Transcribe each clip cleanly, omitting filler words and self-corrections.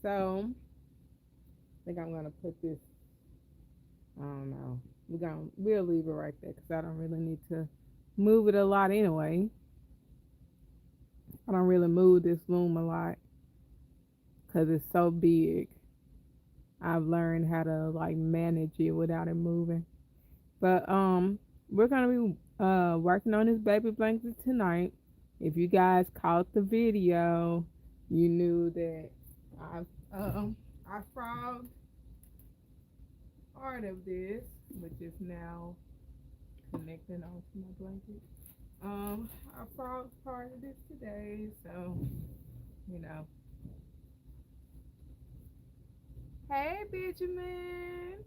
So I think I'm gonna put this. I don't know. We'll leave it right there because I don't really need to move it a lot anyway. I don't really move this loom a lot because it's so big. I've learned how to like manage it without it moving. But we're gonna be working on this baby blanket tonight. If you guys caught the video, you knew that I frogged part of this, which is now connecting onto my blanket. I frogged part of this today, so you know. Hey Benjamin,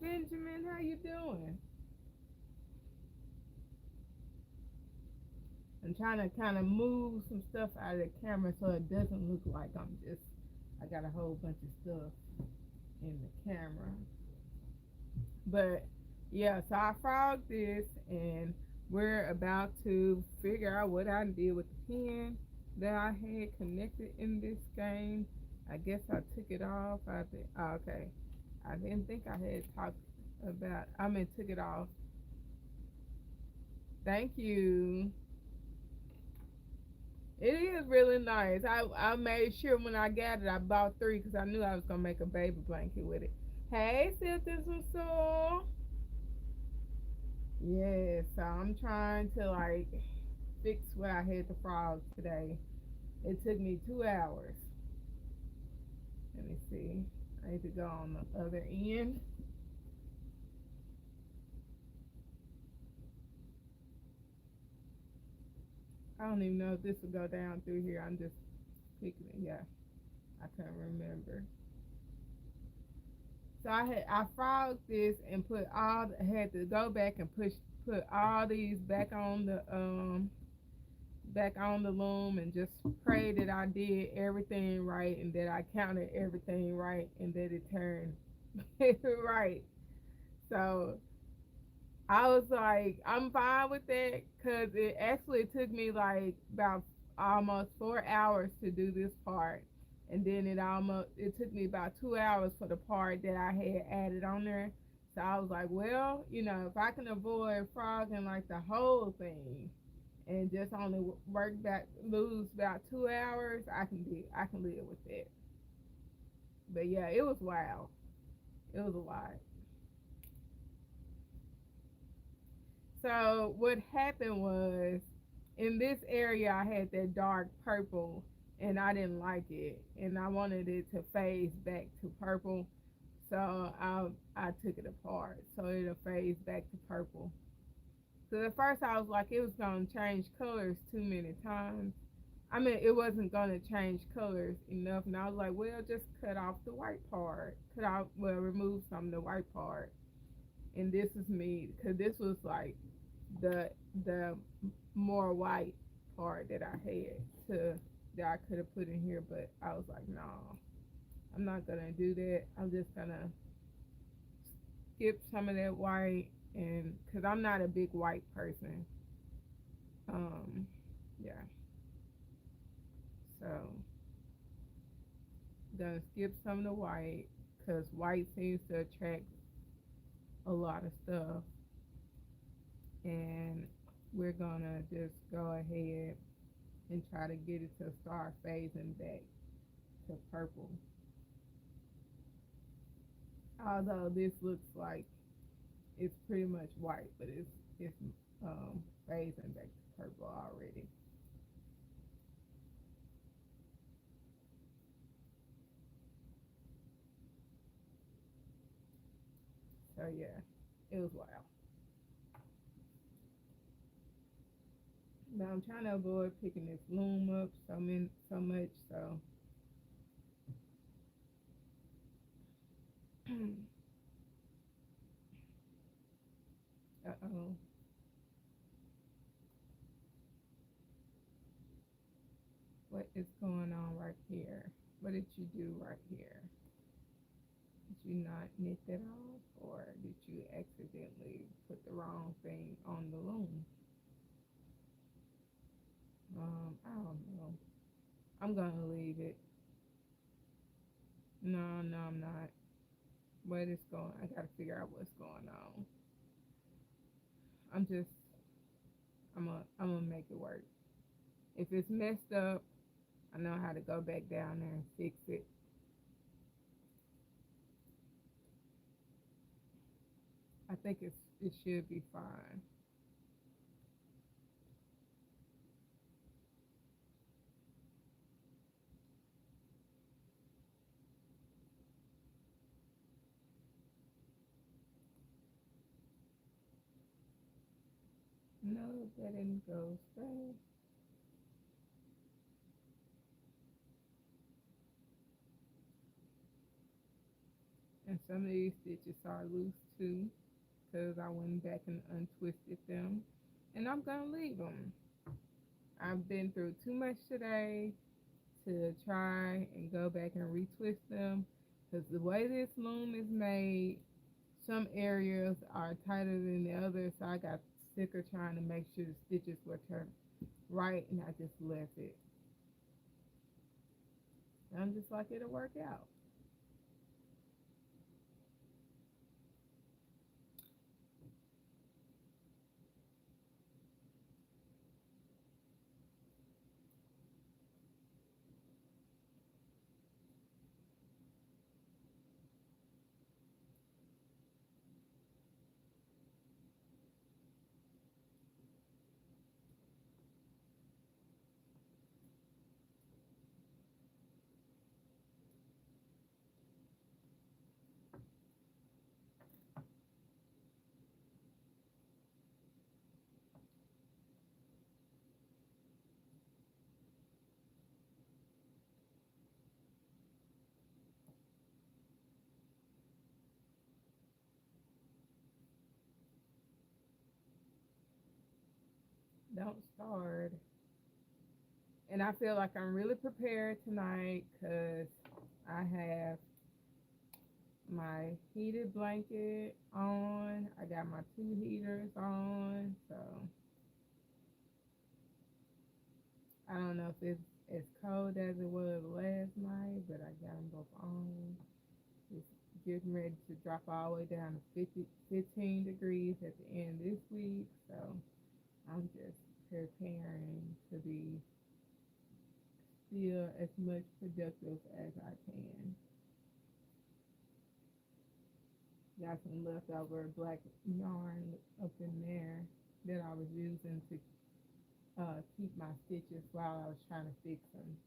Benjamin, how you doing? I'm trying to kind of move some stuff out of the camera so it doesn't look like I got a whole bunch of stuff in the camera. But yeah, so I frogged this and we're about to figure out what I did with the pin that I had connected in this game. I guess I took it off. Okay. I didn't think I had talked about, took it off. Thank you. It is really nice. I made sure when I got it, I bought three because I knew I was gonna make a baby blanket with it. Hey, sisters and soul. Yeah, so I'm trying to like fix what I had to frog today. It took me 2 hours. Let me see. I need to go on the other end. I don't even know if this will go down through here. I'm just picking it. Yeah, I can't remember. So I frogged this and had to go back and put all these back on the loom and just pray that I did everything right and that I counted everything right and that it turned right. So I was like, I'm fine with that because it actually took me like about almost 4 hours to do this part. And then it took me about 2 hours for the part that I had added on there. So I was like, well, if I can avoid frogging like the whole thing and just only lose about 2 hours, I can live with it. But yeah, it was wild. It was a lot. So what happened was in this area I had that dark purple and I didn't like it and I wanted it to phase back to purple. So I took it apart so it'll phase back to purple. So at first I was like it was gonna change colors too many times. It wasn't gonna change colors enough, and I was like, well, just cut off the white part. Remove some of the white part. And this is me, because this was like the more white part that I had that I could have put in here, but I was like, no, I'm not gonna do that. I'm just gonna skip some of that white, and because I'm not a big white person, yeah. So gonna skip some of the white because white seems to attract a lot of stuff, and we're gonna just go ahead and try to get it to start phasing back to purple. Although this looks like it's pretty much white, but it's phasing back to purple already. So yeah, it was wild. But I'm trying to avoid picking this loom up so much. So uh oh, what is going on right here? What did you do right here? Did you not knit that off, or did you accidentally put the wrong thing on the loom? I don't know. I'm gonna leave it. No, no, I'm not. What is going? I gotta figure out what's going on. I'm just, I'm gonna make it work. If it's messed up, I know how to go back down there and fix it. I think it should be fine. No, that didn't go straight. And some of these stitches are loose too, because I went back and untwisted them. And I'm gonna leave them. I've been through too much today to try and go back and retwist them, because the way this loom is made, some areas are tighter than the others, so I got sick of trying to make sure the stitches were turned right, and I just left it. And I'm just like, it'll work out. Don't start. And I feel like I'm really prepared tonight because I have my heated blanket on. I got my two heaters on. So I don't know if it's as cold as it was last night, but I got them both on. It's getting ready to drop all the way down to 15 degrees at the end this week. So I'm just preparing to be still as much productive as I can. Got some leftover black yarn up in there that I was using to keep my stitches while I was trying to fix them.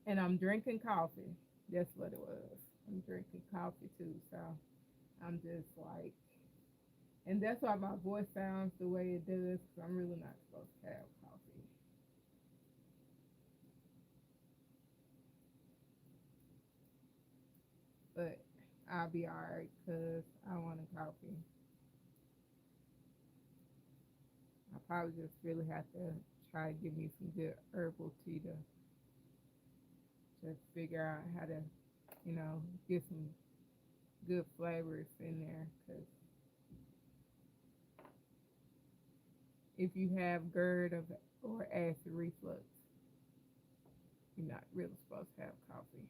And I'm drinking coffee. That's what it was. I'm drinking coffee too. So I'm just like, and that's why my voice sounds the way it does. Cause I'm really not supposed to have coffee. But I'll be alright because I want a coffee. I probably just really have to try to give me some good herbal tea to just figure out how to, get some good flavors in there. Because if you have GERD or acid reflux, you're not really supposed to have coffee.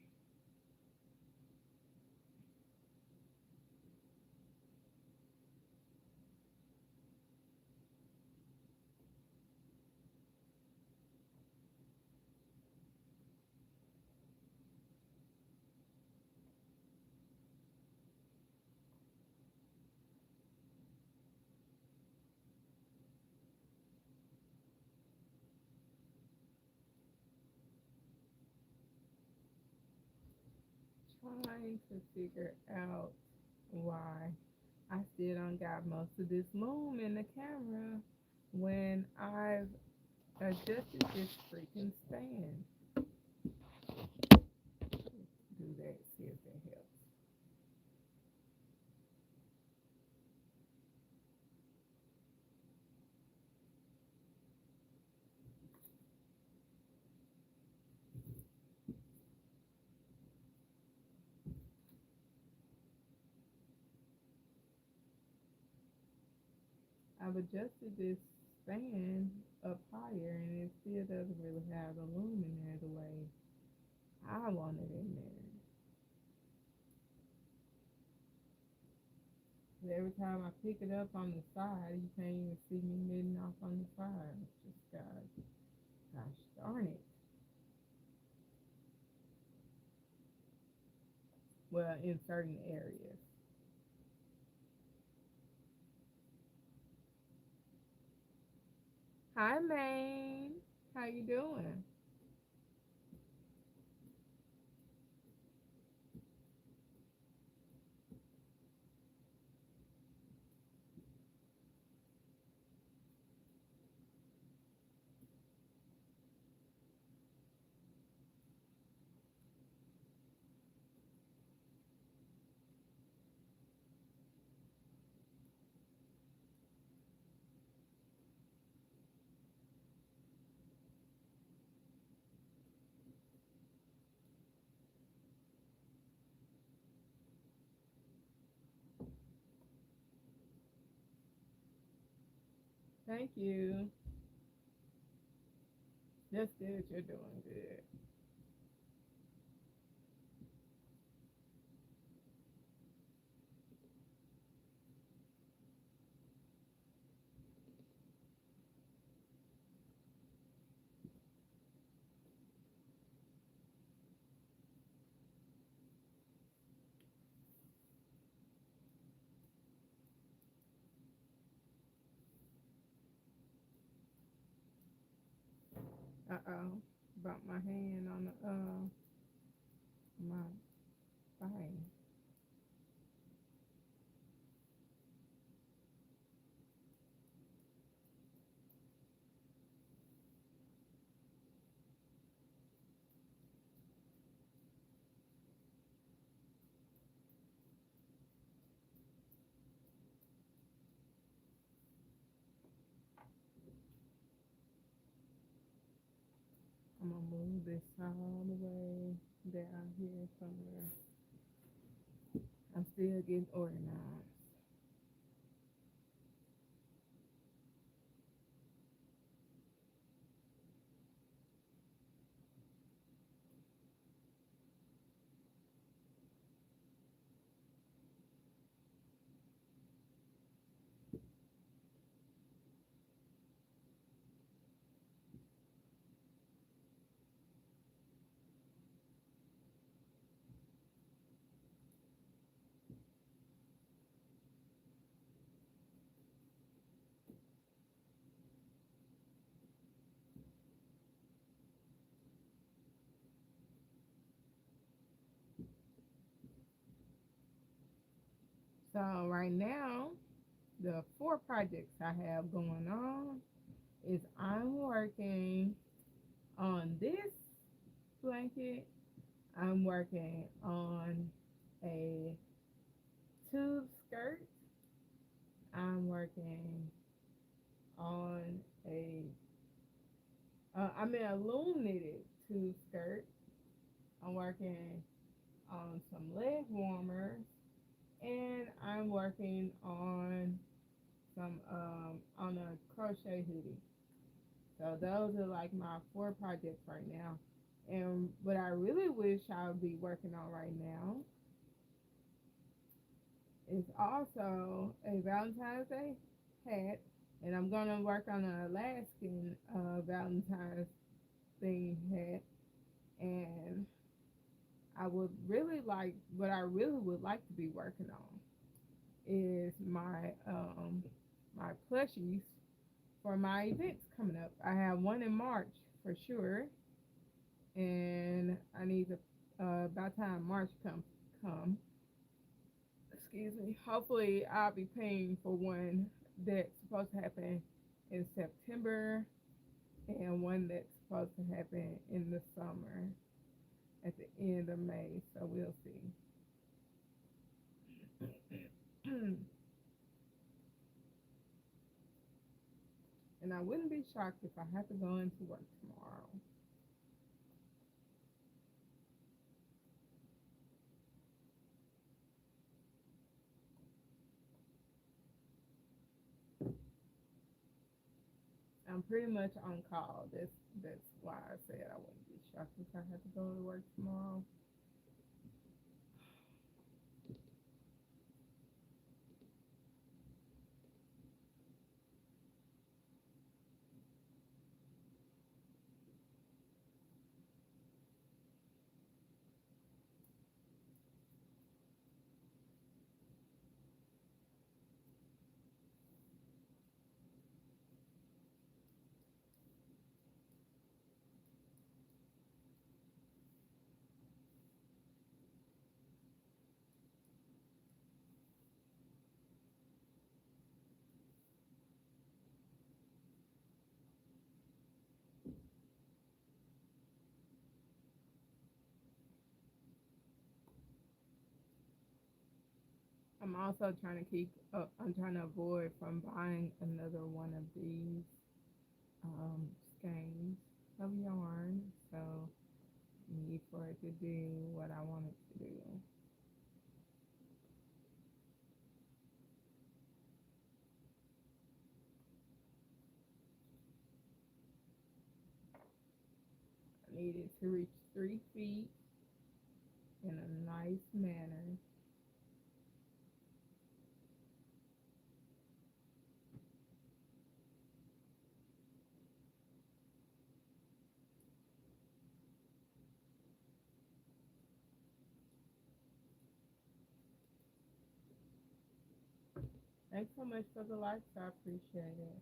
Trying to figure out why I still don't got most of this loom in the camera when I've adjusted this freaking stand. Do that, see if that helps. I've adjusted this fan up higher and it still doesn't really have the loom in there the way I want it in there. But every time I pick it up on the side, you can't even see me knitting off on the side. It's just gosh darn it. Well, in certain areas. Hi, Maine. How you doing? Thank you. That's good. You're doing good. Uh-oh. Bumped my hand on the my thing. I'm gonna move this all the way down here somewhere. I'm still getting organized. So right now, the four projects I have going on is I'm working on this blanket. I'm working on a tube skirt. I'm working on a loom knitted tube skirt. I'm working on some leg warmers, and I'm working on some on a crochet hoodie. So those are like my four projects right now. And what I really wish I would be working on right now is also a Valentine's Day hat, and I'm gonna work on an Alaskan Valentine's theme hat. And I would really like what I really would like to be working on is my plushies for my events coming up. I have one in March for sure, and I need to by the time March come, excuse me. Hopefully, I'll be paying for one that's supposed to happen in September and one that's supposed to happen in the summer at the end of May. So we'll see. And I wouldn't be shocked if I had to go into work tomorrow. I'm pretty much on call. That's why I said I wouldn't be shocked if I had to go to work tomorrow. I'm also trying to keep. I'm trying to avoid from buying another one of these skeins of yarn. So I need for it to do what I want it to do. I need it to reach 3 feet in a nice manner. Thanks so much for the likes. I appreciate it.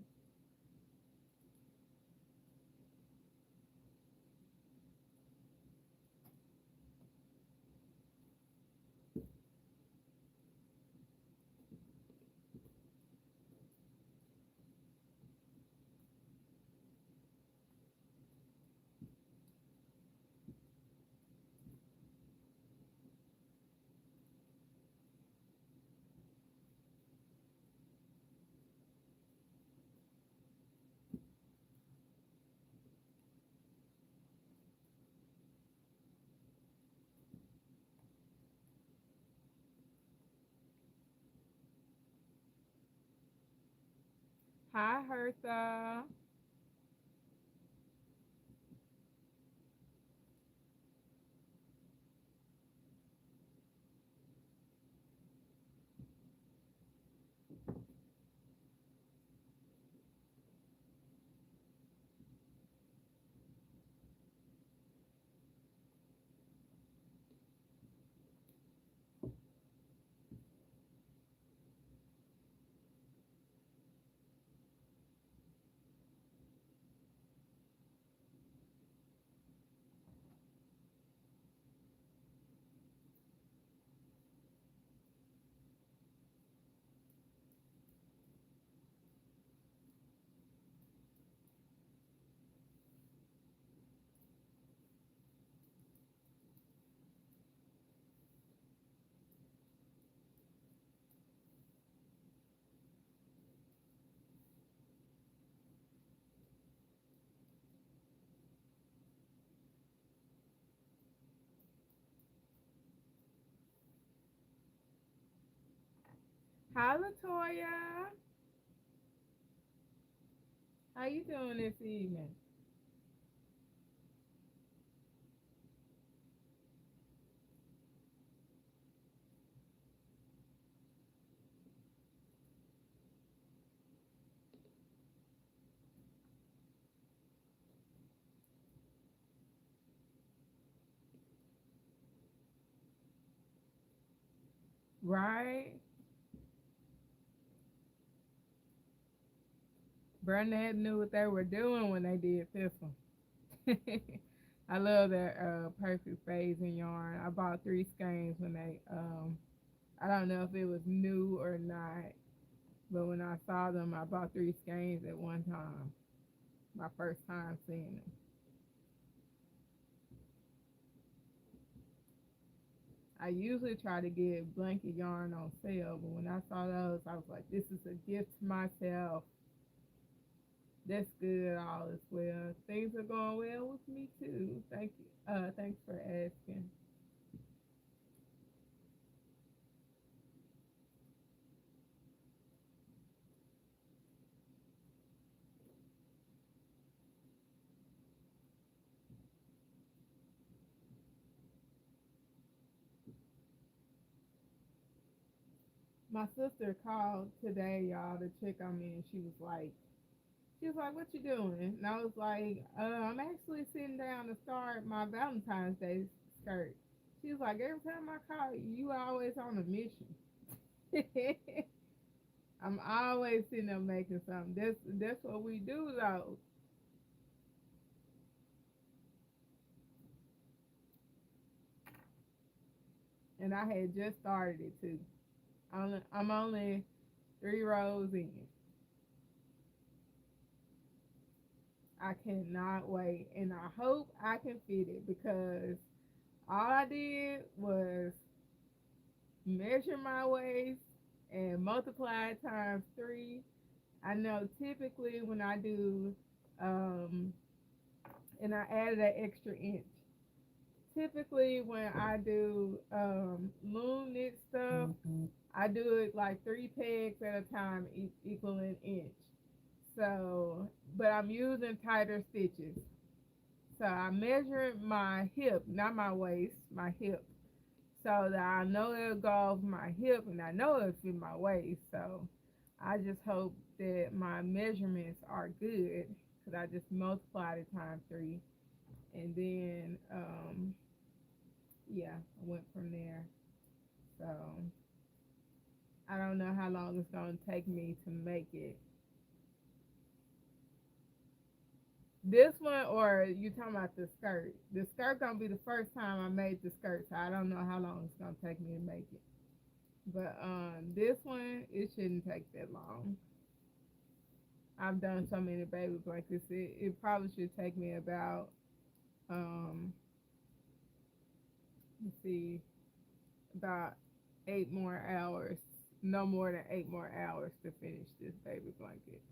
Hi, Hertha. Hi, Latoya. How you doing this evening? Right? Burnett knew what they were doing when they did this one. I love that perfect phasing yarn. I bought 3 skeins when they I don't know if it was new or not, but when I saw them I bought 3 skeins at one time. My first time seeing them. I usually try to get blanket yarn on sale, but when I saw those I was like, this is a gift to myself. That's good, all is well. Things are going well with me too. Thank you. Thanks for asking. My sister called today, y'all, to check on me, and she was like, "What you doing?" And I was like, "I'm actually sitting down to start my Valentine's Day skirt." She was like, "Every time I call you, you always on a mission." I'm always sitting there making something. That's what we do though. And I had just started it too. I'm only 3 rows in. I cannot wait, and I hope I can fit it because all I did was measure my waist and multiply it times 3. I know typically when I do, um, and I added an extra inch. Typically when I do loom knit stuff, I do it like 3 pegs at a time, equal an inch. So, but I'm using tighter stitches. So I measure my hip, not my waist, my hip, so that I know it'll go off my hip and I know it'll fit my waist. So I just hope that my measurements are good because I just multiplied it times 3. And then, yeah, I went from there. So I don't know how long it's going to take me to make it. This one, or you talking about the skirt? The skirt gonna be the first time I made the skirt, so I don't know how long it's gonna take me to make it. But this one it shouldn't take that long. I've done so many baby blankets. It probably should take me about um let's see, about 8 more hours. No more than 8 more hours to finish this baby blanket.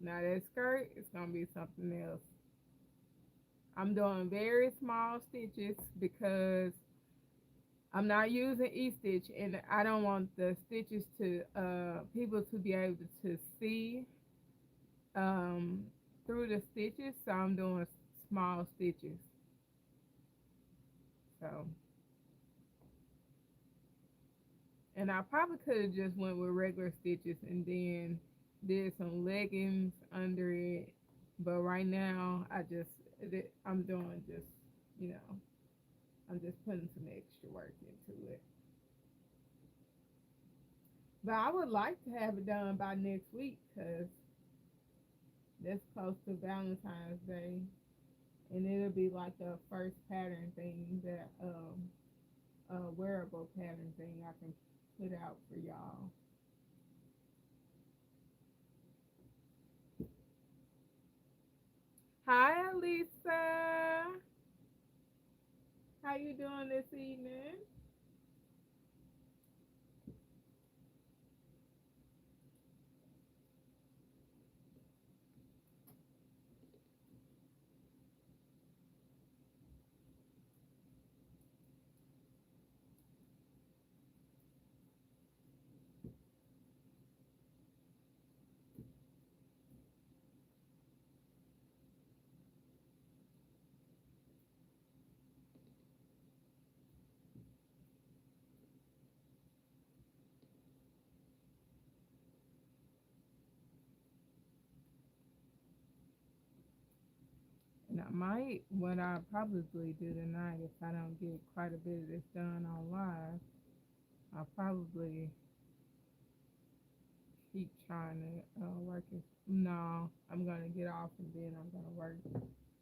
Now that skirt is gonna be something else. I'm doing very small stitches because I'm not using e-stitch, and I don't want the stitches to people to be able to see um, through the stitches. So I'm doing small stitches. So, and I probably could have just went with regular stitches and then did some leggings under it. But right now, I'm doing just, you know, I'm just putting some extra work into it. But I would like to have it done by next week because that's close to Valentine's Day, and it'll be like a first pattern thing that a wearable pattern thing I can put out for y'all. Hi, Lisa. How you doing this evening? And what I probably do tonight, if I don't get quite a bit of this done on live, I'll probably keep trying to work it. No, I'm gonna get off and then I'm gonna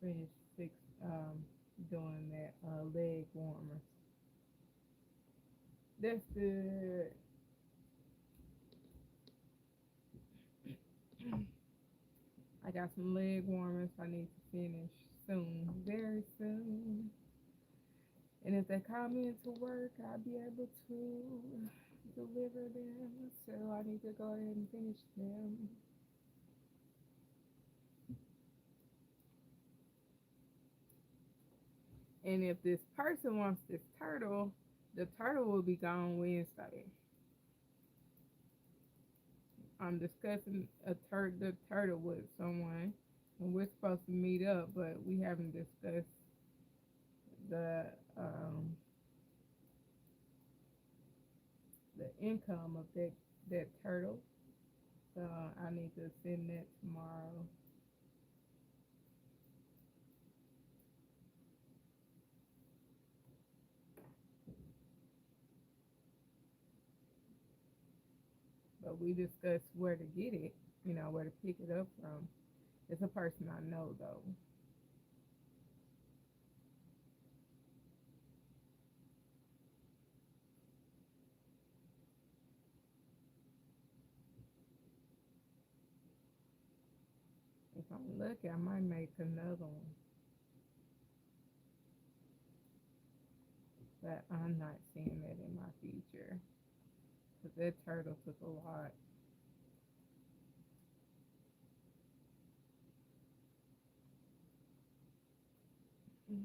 finish six, doing that leg warmer. That's good. I got some leg warmers I need to finish soon, very soon. And if they call me into work, I'll be able to deliver them. So I need to go ahead and finish them. And if this person wants this turtle, the turtle will be gone Wednesday. I'm discussing the turtle with someone, and we're supposed to meet up, but we haven't discussed the um, the income of that turtle. So I need to send that tomorrow. But we discussed where to get it, where to pick it up from. It's a person I know though. If I'm lucky, I might make another one, but I'm not seeing that in my future because that turtle took a lot. Let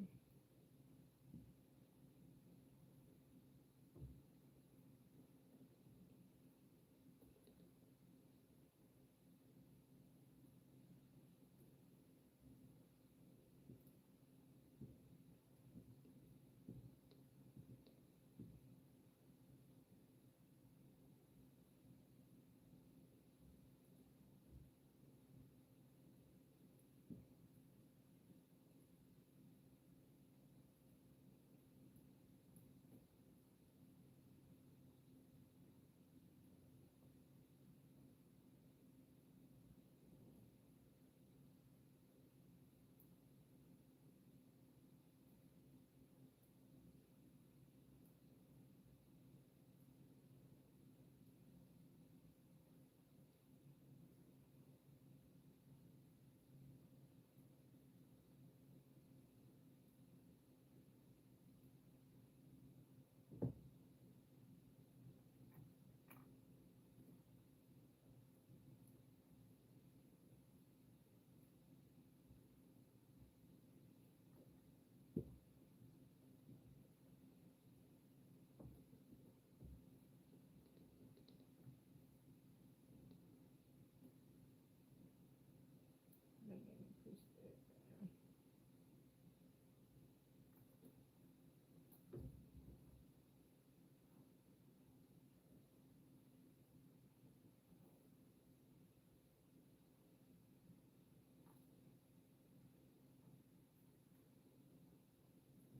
me push that down.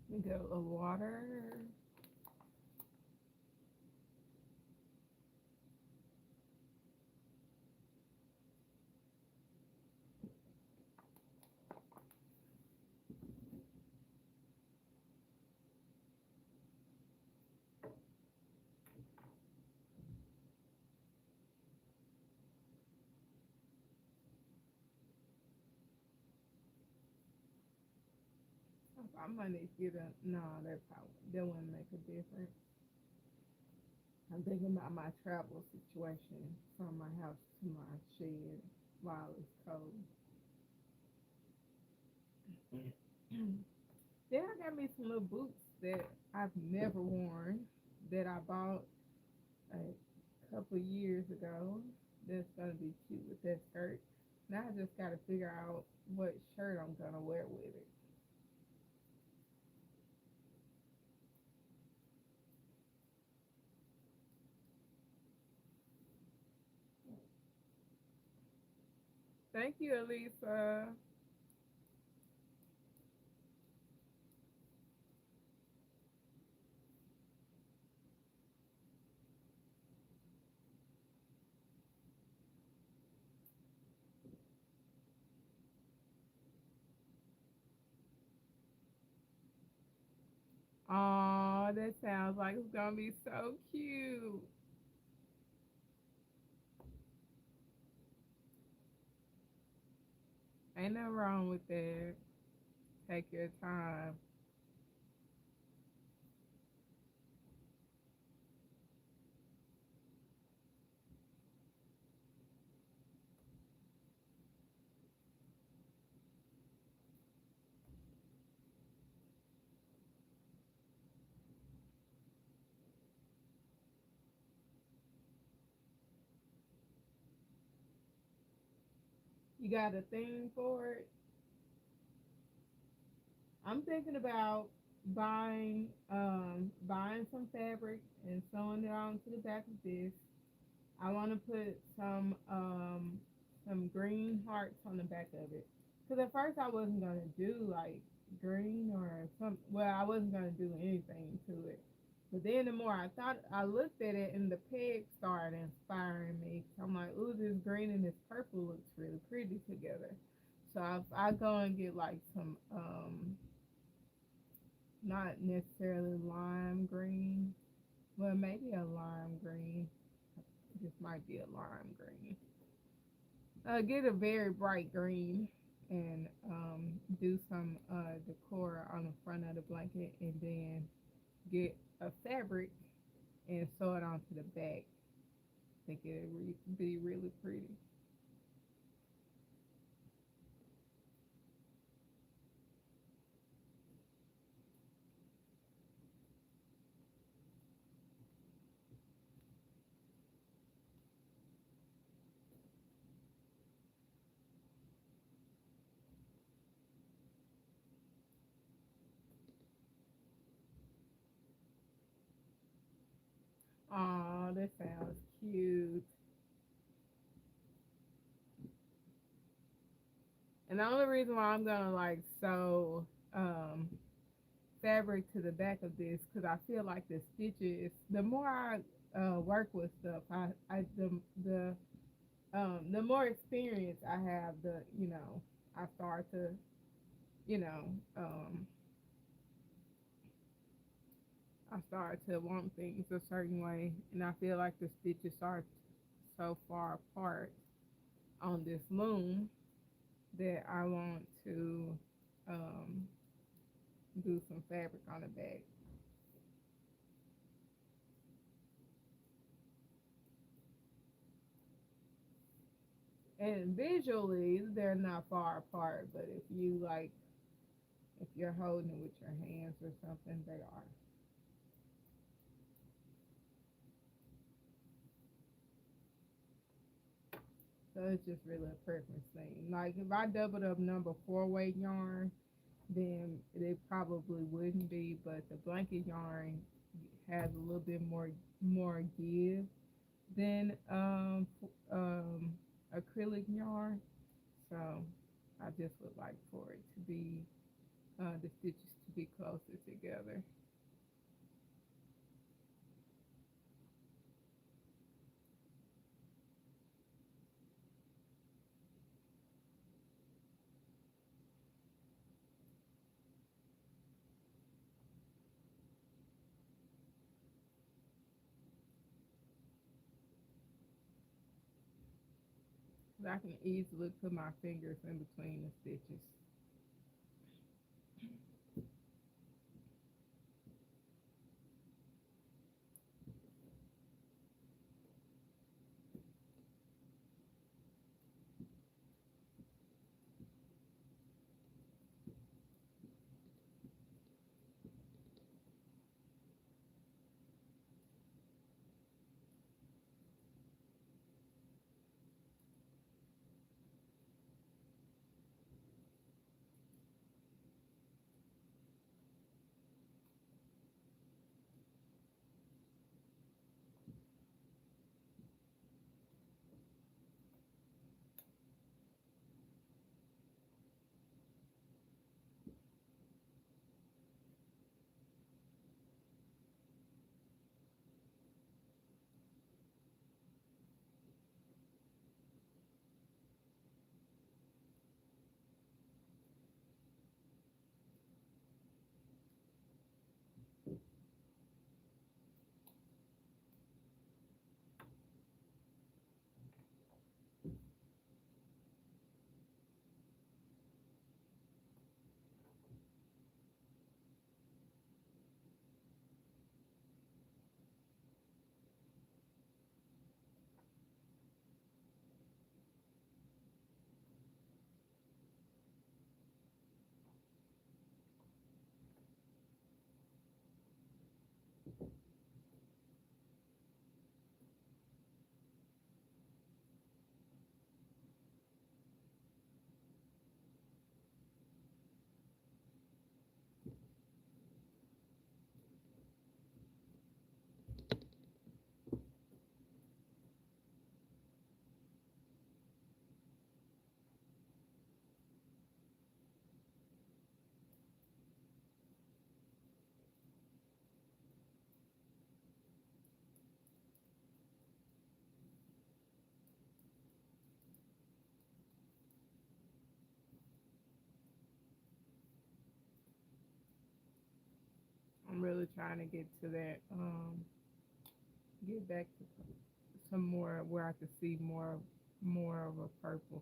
We get a little water. I might need to get a no. That wouldn't make a difference. I'm thinking about my travel situation from my house to my shed while it's cold. Then I got me some little boots that I've never worn that I bought a couple of years ago. That's gonna be cute with that skirt. Now I just gotta figure out what shirt I'm gonna wear with it. Thank you, Elisa. Oh, that sounds like it's gonna be so cute. Ain't nothing wrong with that. Take your time. You got a thing for it? I'm thinking about buying some fabric and sewing it onto the back of this. I want to put some green hearts on the back of it. Cause at first I wasn't gonna do like green or some. Well, I wasn't gonna do anything to it. But then the more I thought, I looked at it and the peg started inspiring me. So I'm like, ooh, this green and this purple looks really pretty together. So I go and get like some not necessarily lime green, well maybe a lime green. This might be a lime green. Get a very bright green and do some decor on the front of the blanket, and then get a fabric and sew it onto the back. I think it'll be really pretty. Oh, that sounds cute. And the only reason why I'm gonna like sew um, fabric to the back of this, because I feel like the stitches. The more I work with stuff, the more experience I have, I start to you know um, I start to want things a certain way, and I feel like the stitches are so far apart on this loom that I want to um, do some fabric on the back. And visually, they're not far apart, but if you're holding it with your hands or something, they are. So it's just really a preference thing. Like if I doubled up number four weight yarn, then it probably wouldn't be. But the blanket yarn has a little bit more give than acrylic yarn. So I just would like for it to be the stitches to be closer together. I can easily put my fingers in between the stitches. I'm really trying to get to that. Get back to some more where I could see more of a purple.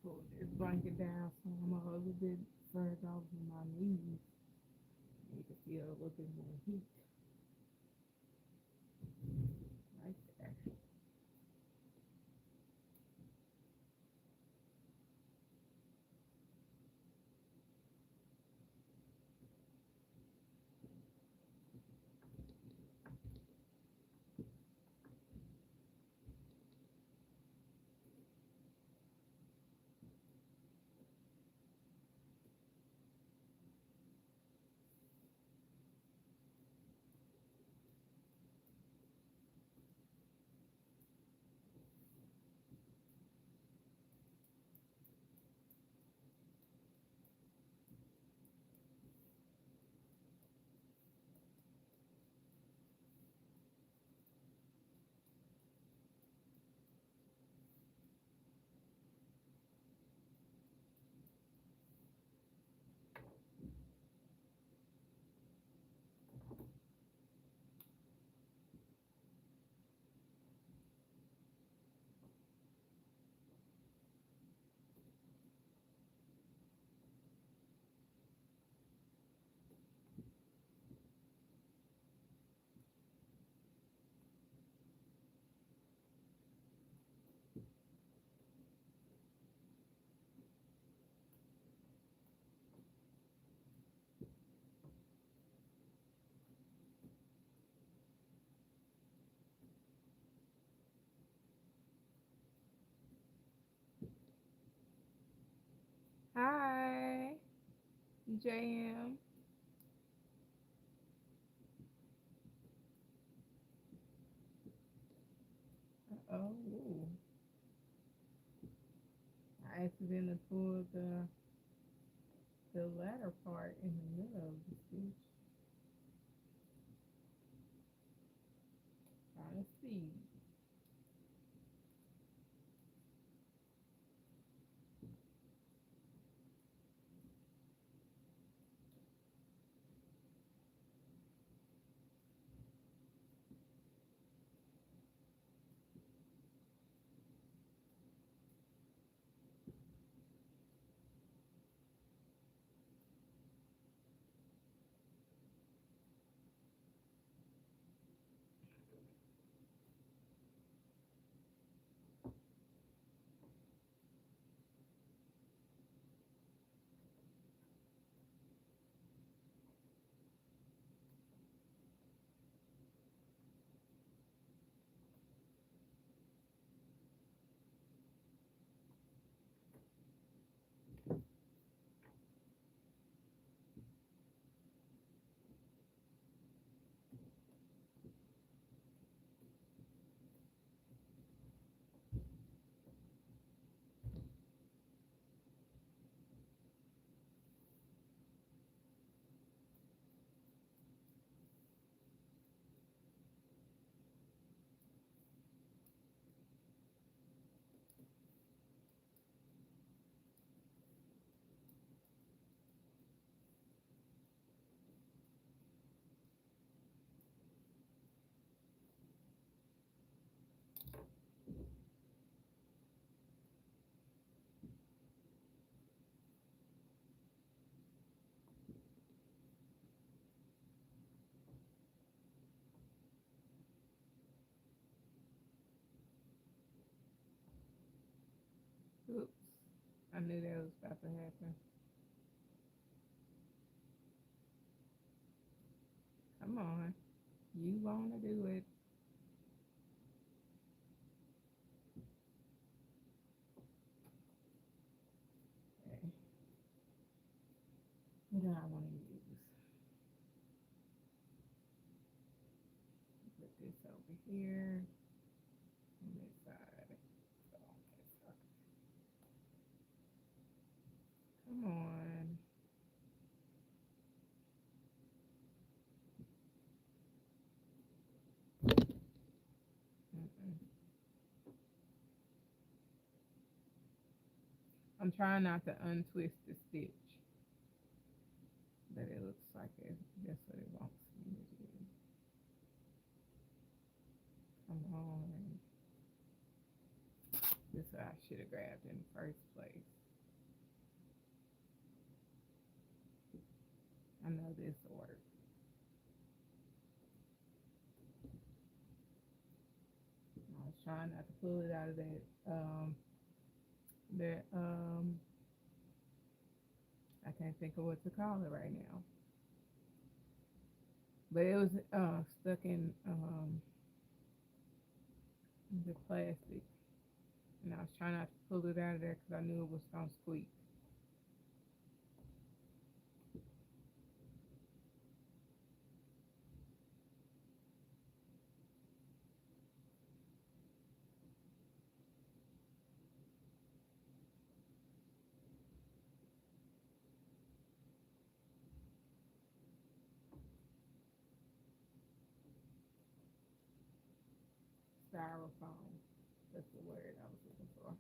Pull this blanket down so I'm a little bit further off from my knees. You can feel a little bit more heat right there. Hi, JM. Oh, I accidentally pulled the latter part in the middle of the stitch. Trying to see. knew that was about to happen. Come on. You want to do it. Okay. What do I want to use? Put this over here on this side. So on this side. Come on. Mm-mm. I'm trying not to untwist the stitch, but it looks like that's what it wants me to do. Come on. This is what I should have grabbed in the first place. I know this will work. I was trying not to pull it out of that I can't think of what to call it right now. But it was stuck in the plastic, and I was trying not to pull it out of there because I knew it was gonna squeak. Styrofoam. That's the word I was looking for.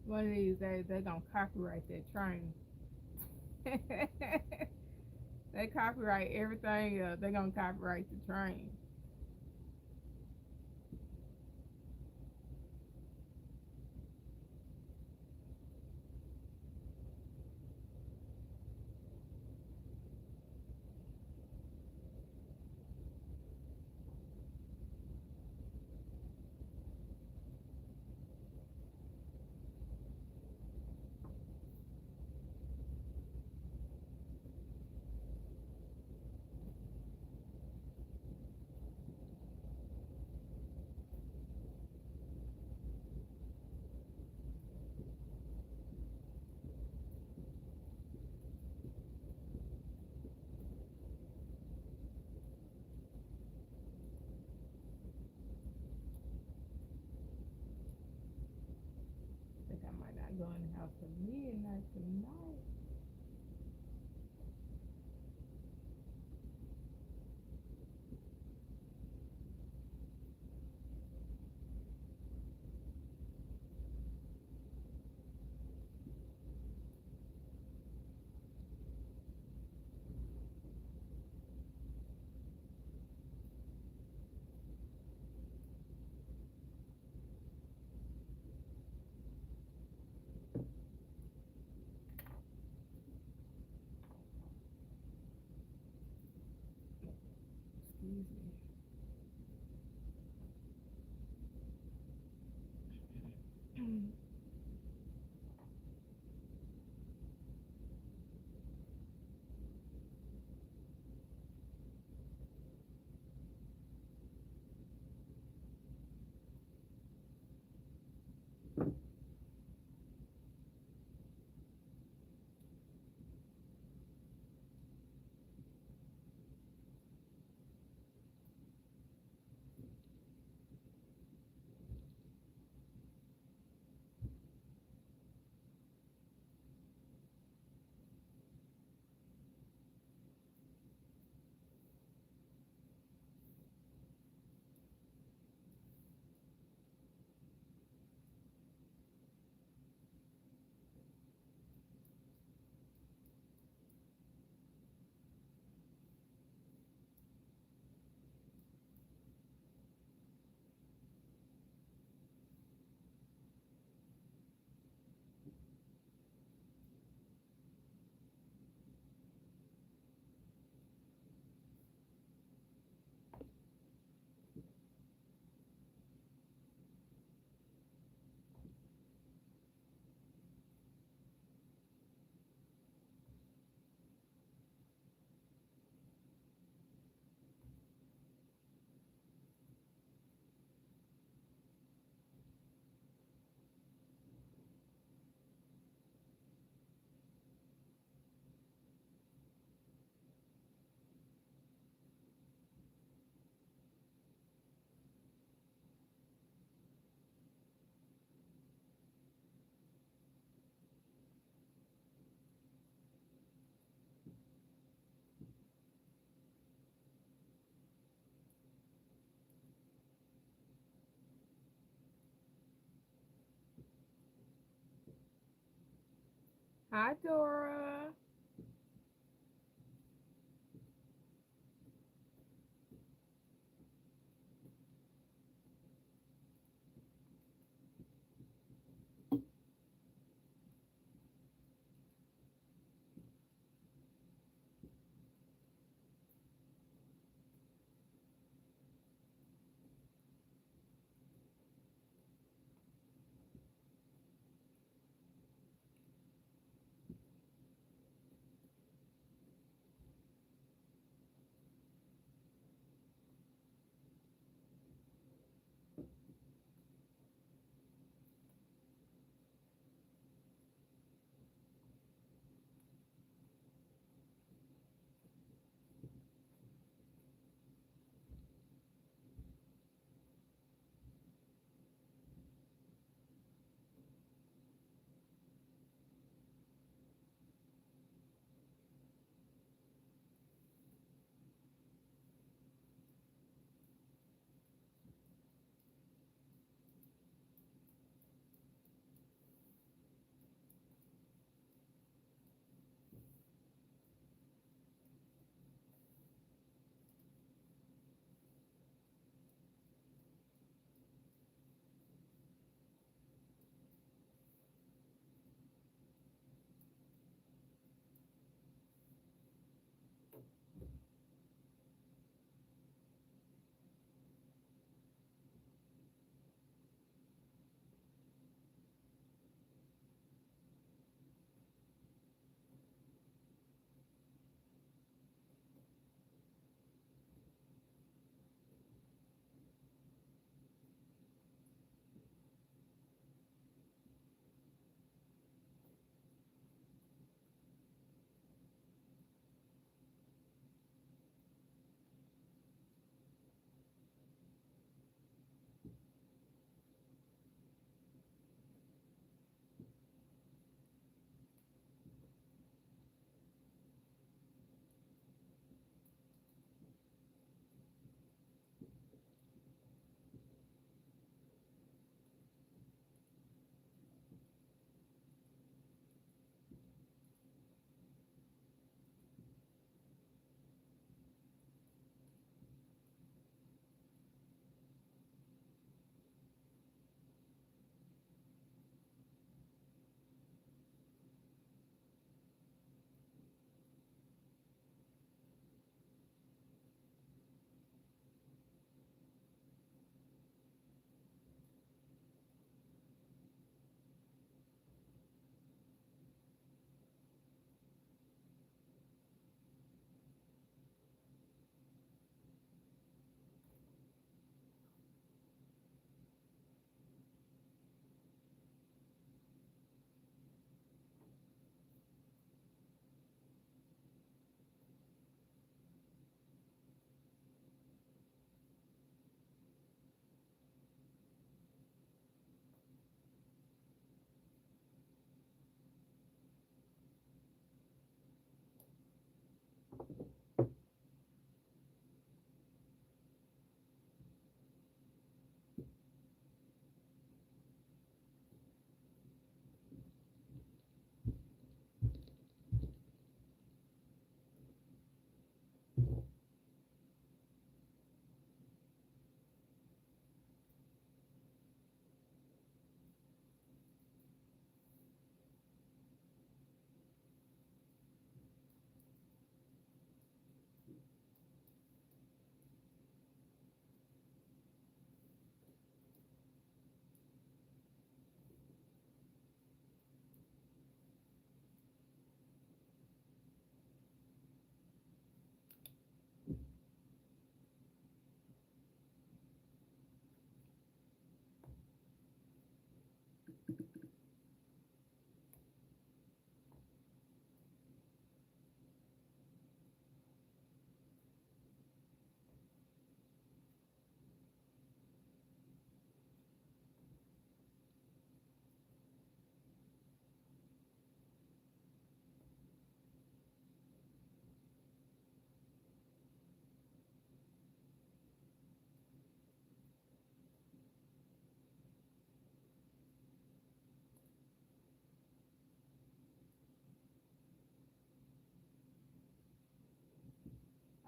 One of these days they're gonna copyright that train. They copyright everything else. They're gonna copyright the train. going to have some midnight tonight. Excuse me. Hi, Dora.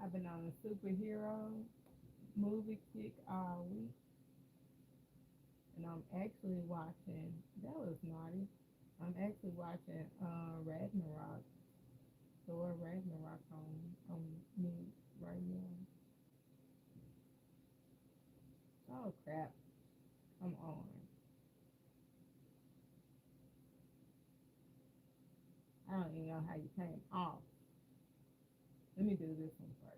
I've been on a superhero movie kick all week, and I'm actually watching. That was naughty. I'm actually watching Ragnarok, Thor Ragnarok on me right now. Oh crap! Come on. I don't even know how you came off. Let me do this one first.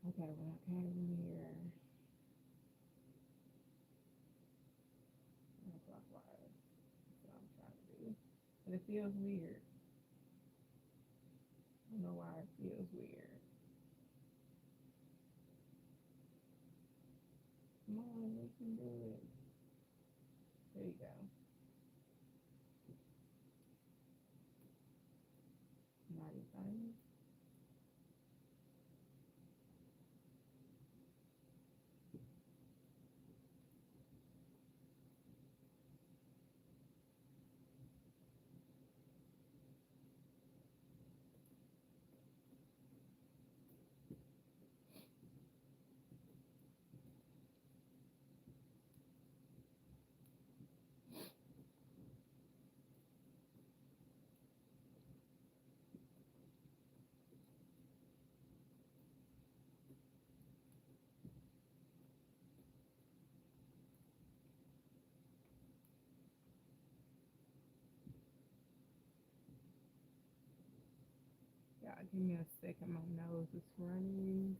Okay, when I came here, clockwise. That's what I'm trying to do. But it feels weird. I don't know why it feels weird. Come on, we can do it. There you go. Naughty thing. Yeah, give me a second. My nose is running.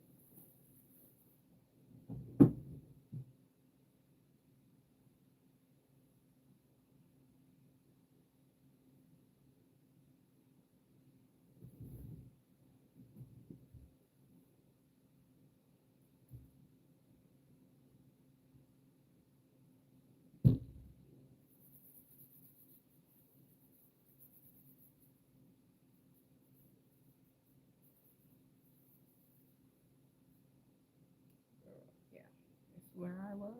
Yeah, that's where I was.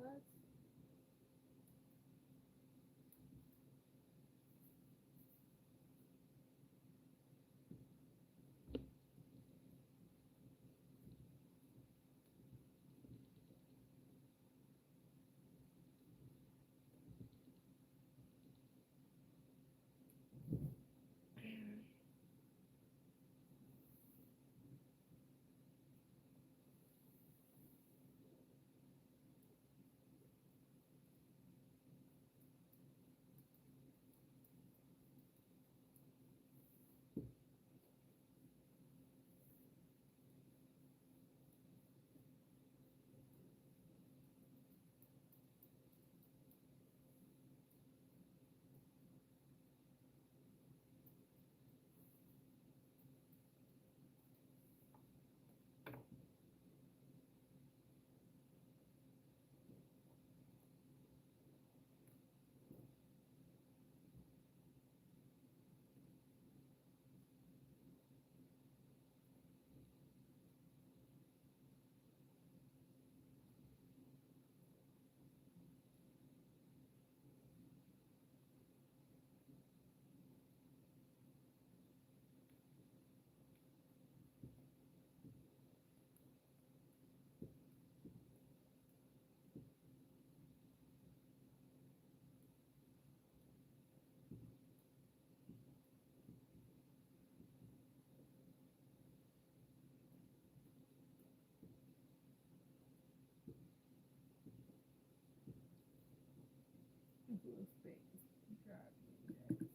Do a space. Drive me.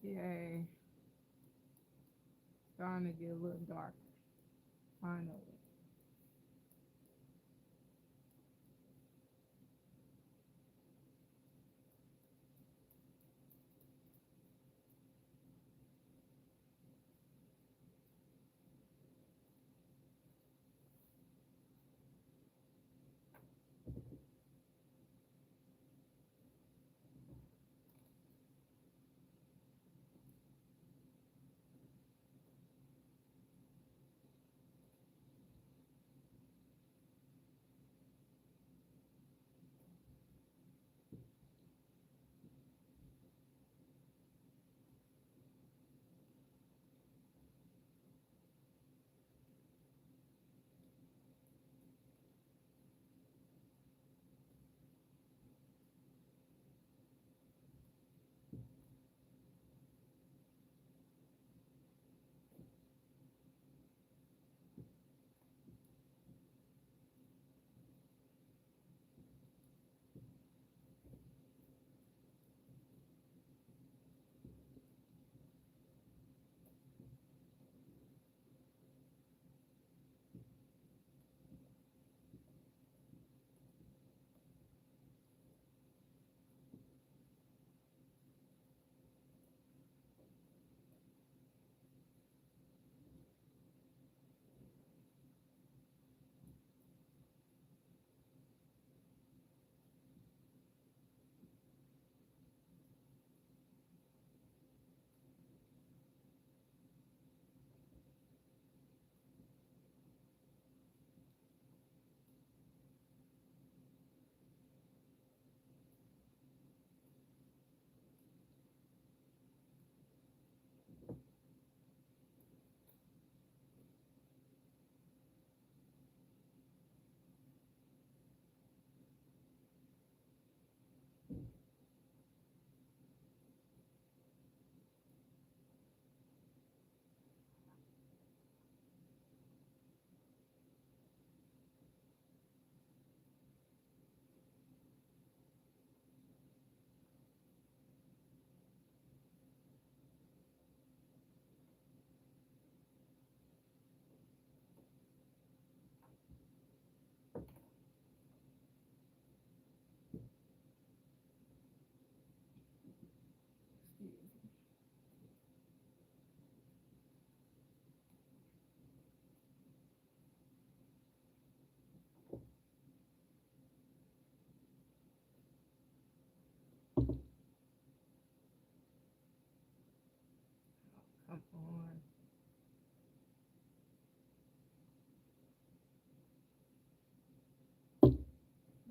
Yay. Starting to get a little darker. Finally.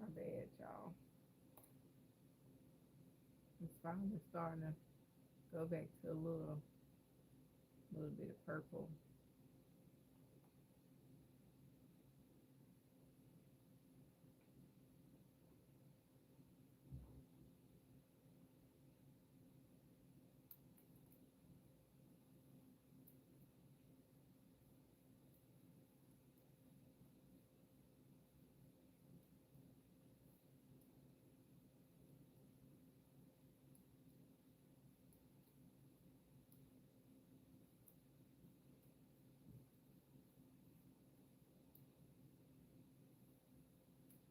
My bad, y'all. It's finally starting to go back to a little bit of purple.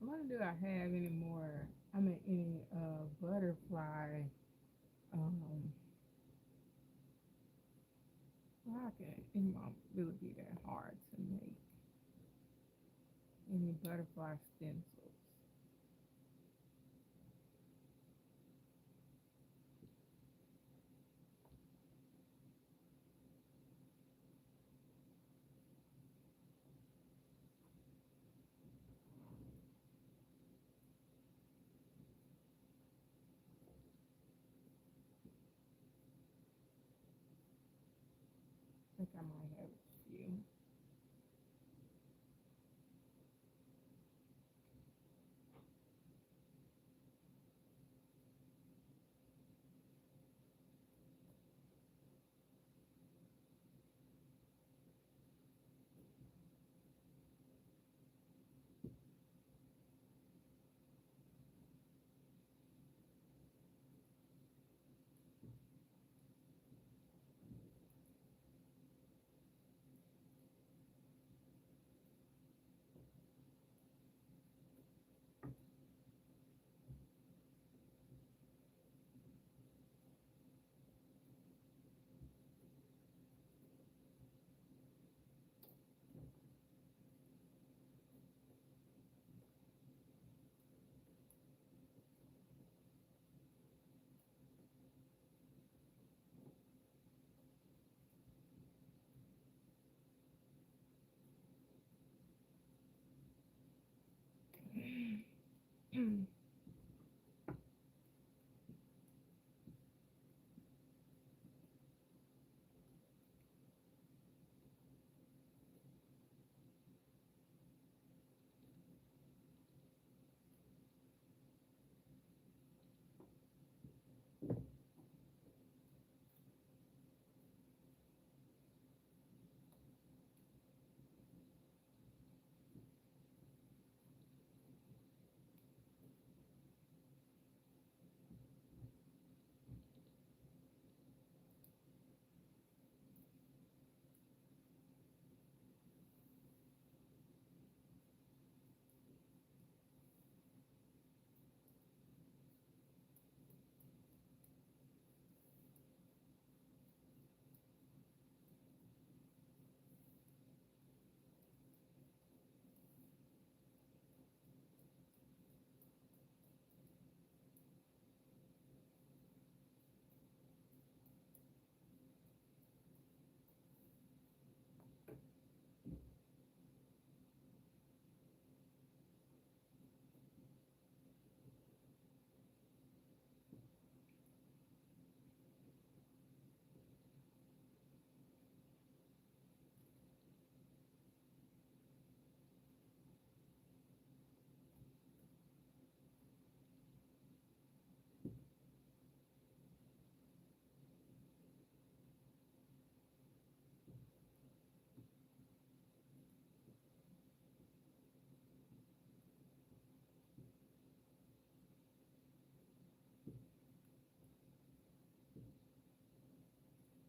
I wonder, do I have any more? I mean, any butterfly? Um, well, I can. It won't really be that hard to make any butterfly stencils. I think I might have a few.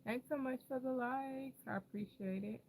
Thanks so much for the likes. I appreciate it.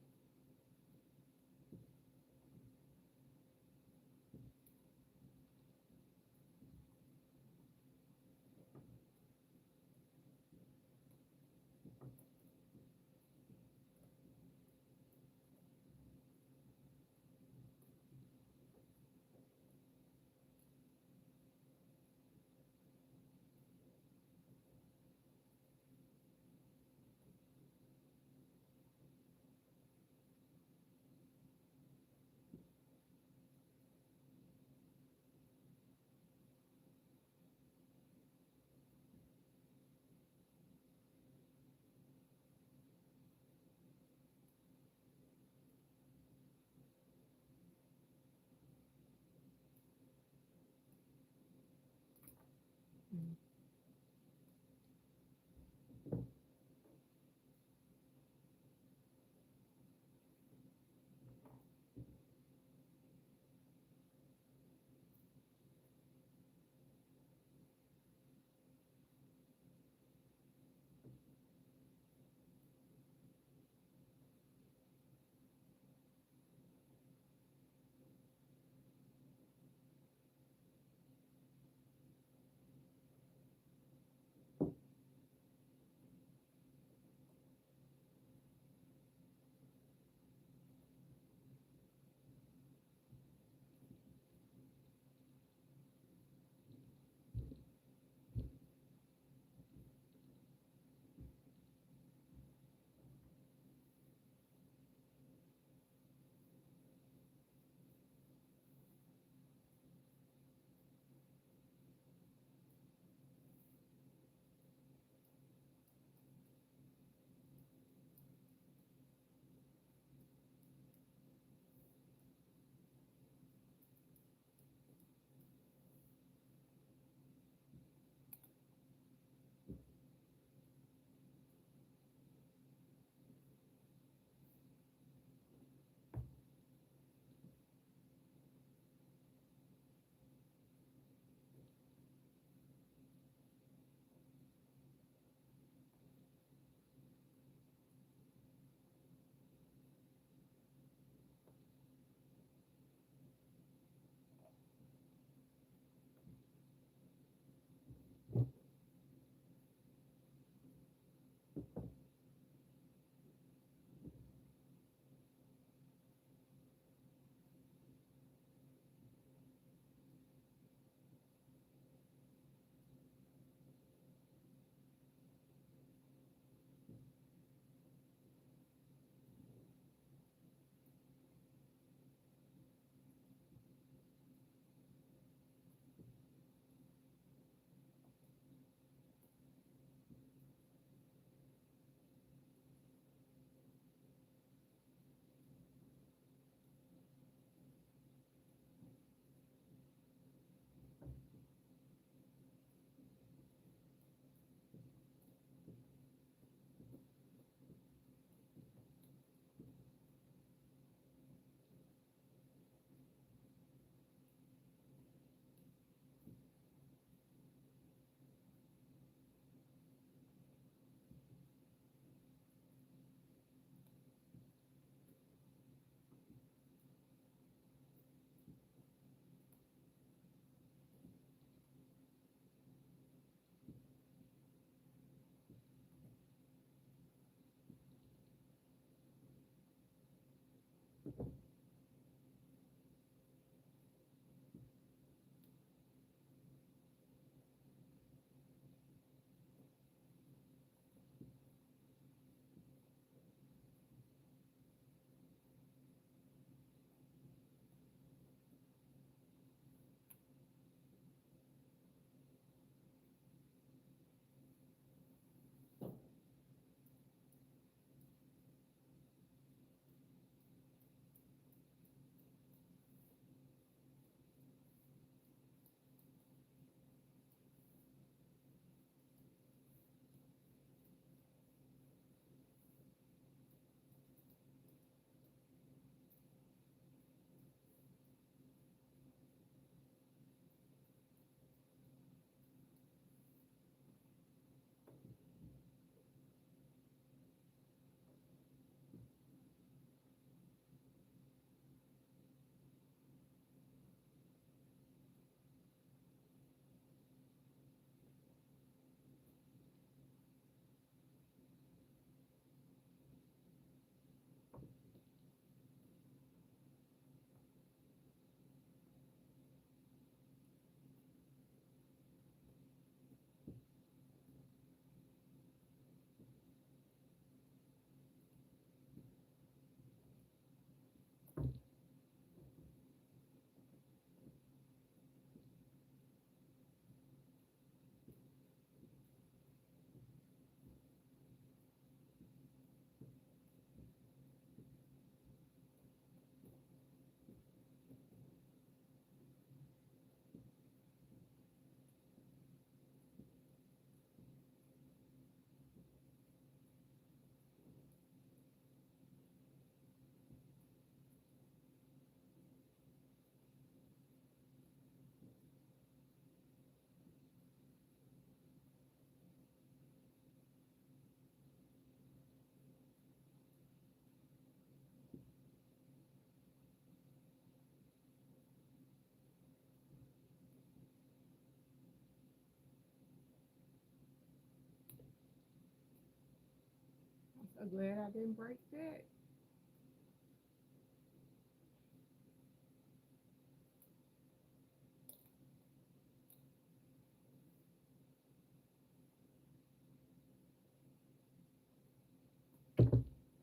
So glad I didn't break that.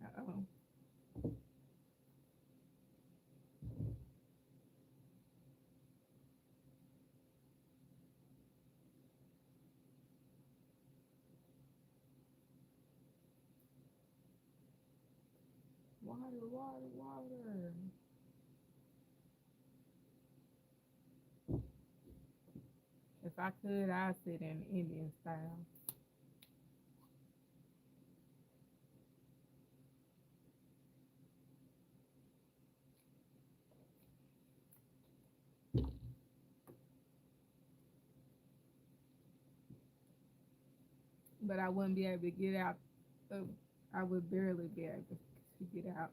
Uh-oh. Water, water, water. If I could, I'd sit in Indian style. But I wouldn't be able to get out. Of, I would barely be able to get out.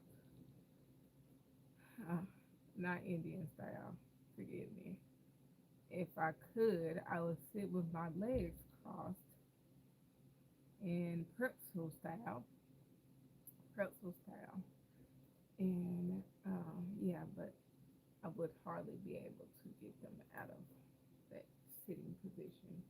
Uh, not Indian style. Forgive me. If I could, I would sit with my legs crossed in pretzel style, and yeah, but I would hardly be able to get them out of that sitting position.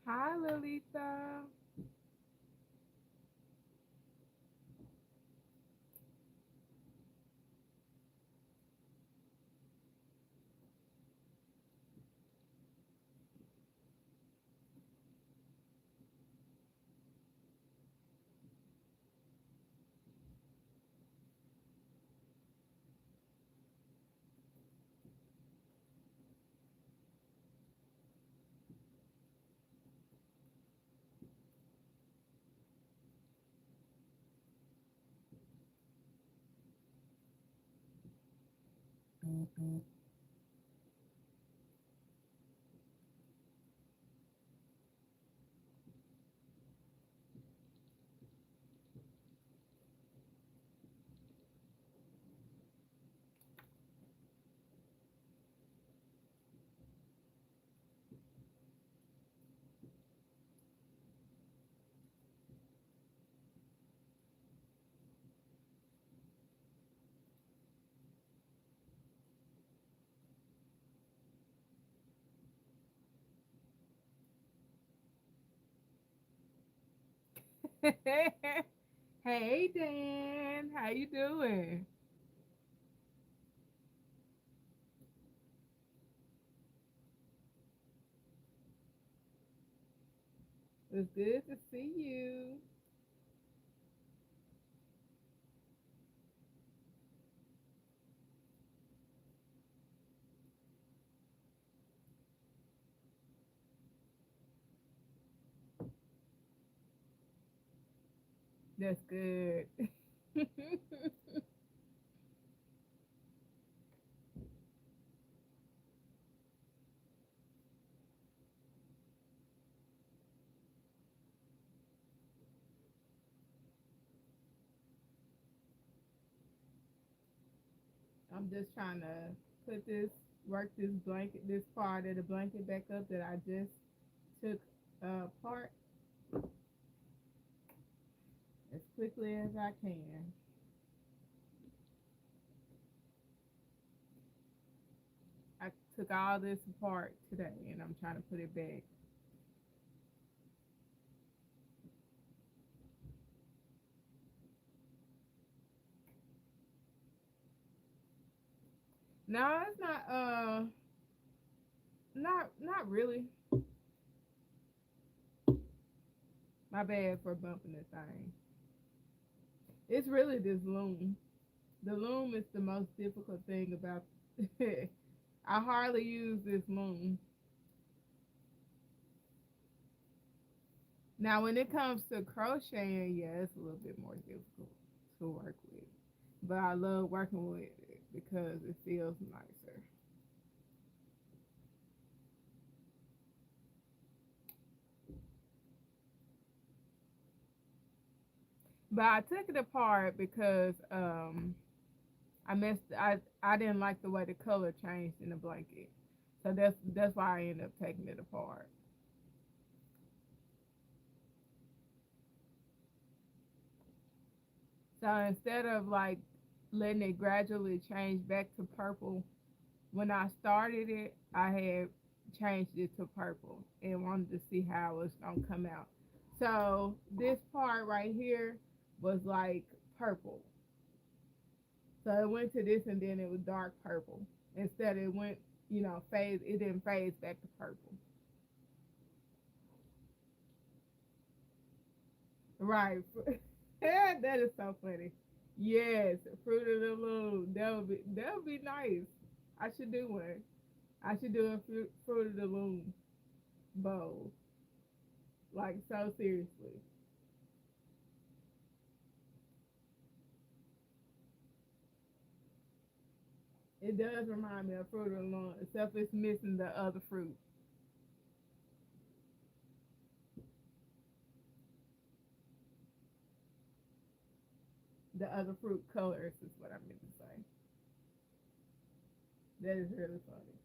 Hi, Lolita. Hey Dan, how you doing? It's good to see you. That's good. I'm just trying to put this, work this blanket, this part of the blanket back up that I just took apart as quickly as I can. I took all this apart today and I'm trying to put it back. No, it's not not really. My bad for bumping the thing. It's really this loom. The loom is the most difficult thing about it. I hardly use this loom. Now, when it comes to crocheting, yeah, it's a little bit more difficult to work with. But I love working with it because it feels nicer. But I took it apart because I didn't like the way the color changed in the blanket. So that's why I ended up taking it apart. So instead of like letting it gradually change back to purple, when I started it, I had changed it to purple and wanted to see how it was gonna come out. So this part right here was like purple. So it went to this and then it was dark purple. Instead it went, phase it didn't phase back to purple. Right. That is so funny. Yes, Fruit of the Loom. That would be nice. I should do one. I should do a Fruit of the Loom bowl. Like so seriously. It does remind me of Fruit of the Loom, except it's missing the other fruit. The other fruit colors is what I meant to say. That is really funny.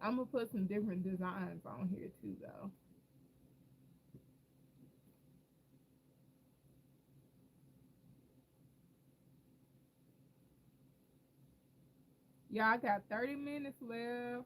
I'm gonna put some different designs on here too though. Yeah, I got 30 minutes left.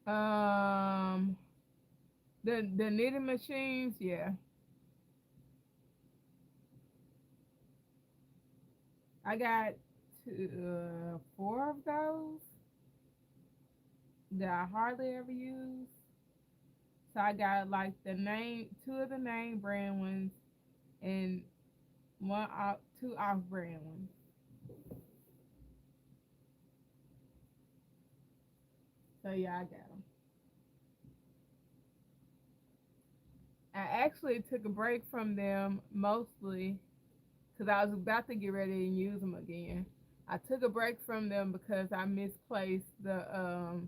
Um, the knitting machines, yeah. I got four of those that I hardly ever use. So I got like two of the name brand ones, and two off brand ones. So yeah, I got them. I actually took a break from them mostly because I was about to get ready and use them again. I took a break from them because I misplaced the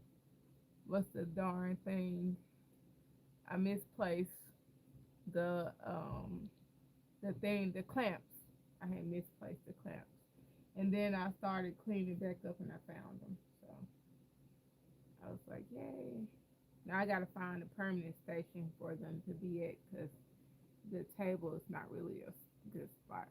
what's the darn thing? I misplaced the the clamps. I had misplaced the clamps, and then I started cleaning back up and I found them. So I was like, yay! Now I gotta find a permanent station for them to be at because the table is not really a good spot.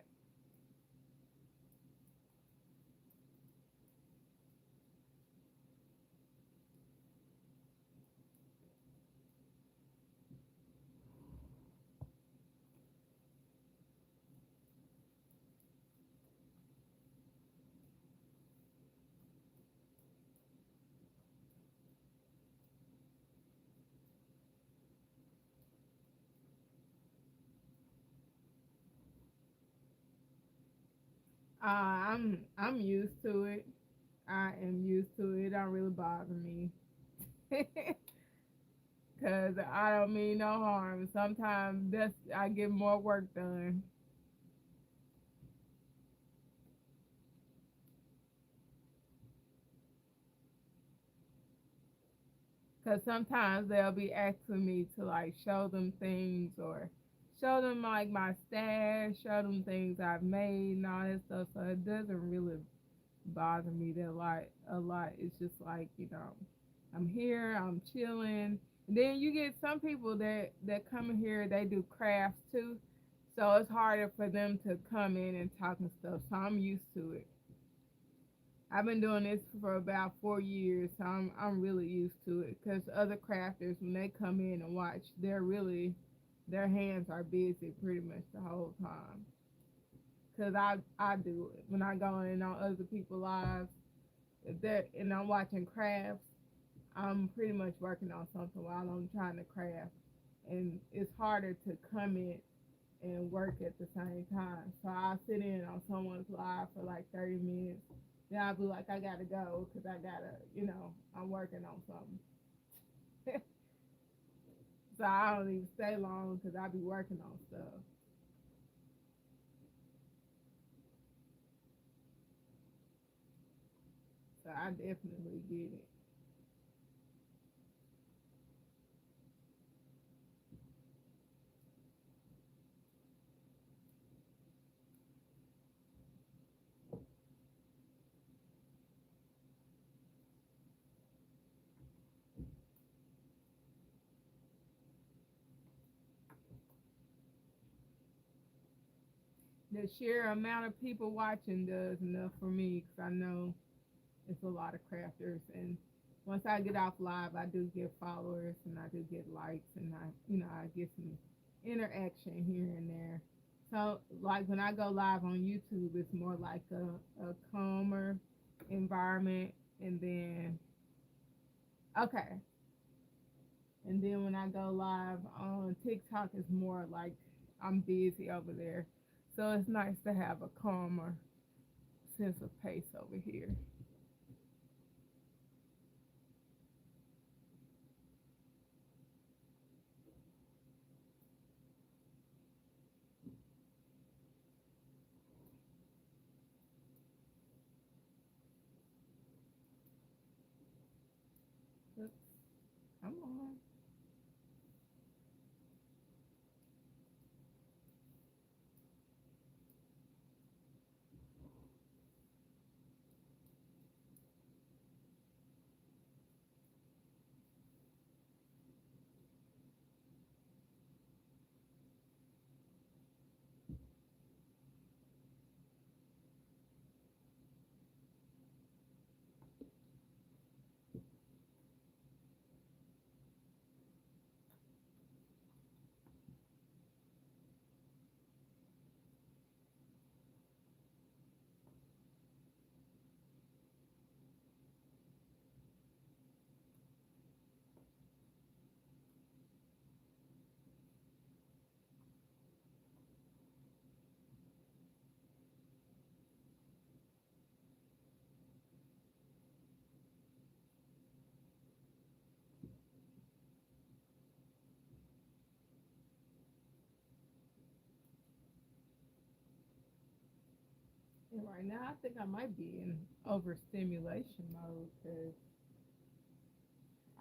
I'm used to it. I am used to it. It don't really bother me. Cause I don't mean no harm. Sometimes I get more work done. Cause sometimes they'll be asking me to like show them things or show them like my stash, show them things I've made and all that stuff. So it doesn't really bother me that a lot. It's just like, I'm here, I'm chilling. And then you get some people that come in here, they do crafts too. So it's harder for them to come in and talk and stuff. So I'm used to it. I've been doing this for about 4 years, so I'm really used to it. Cause other crafters, when they come in and watch, their hands are busy pretty much the whole time. Cause I do it when I go in on other people's lives. If they're and I'm watching crafts, I'm pretty much working on something while I'm trying to craft, and it's harder to come in and work at the same time. So I'll sit in on someone's live for like 30 minutes. Then I'll be like, I gotta go because I gotta, I'm working on something. So I don't even stay long because I be working on stuff. So I definitely get it. The sheer amount of people watching does enough for me because I know it's a lot of crafters. And once I get off live, I do get followers and I do get likes and I get some interaction here and there. So like when I go live on YouTube, it's more like a calmer environment. And then, okay. And then when I go live on TikTok, it's more like I'm busy over there. So it's nice to have a calmer sense of pace over here. Oops, come on. And right now, I think I might be in overstimulation mode because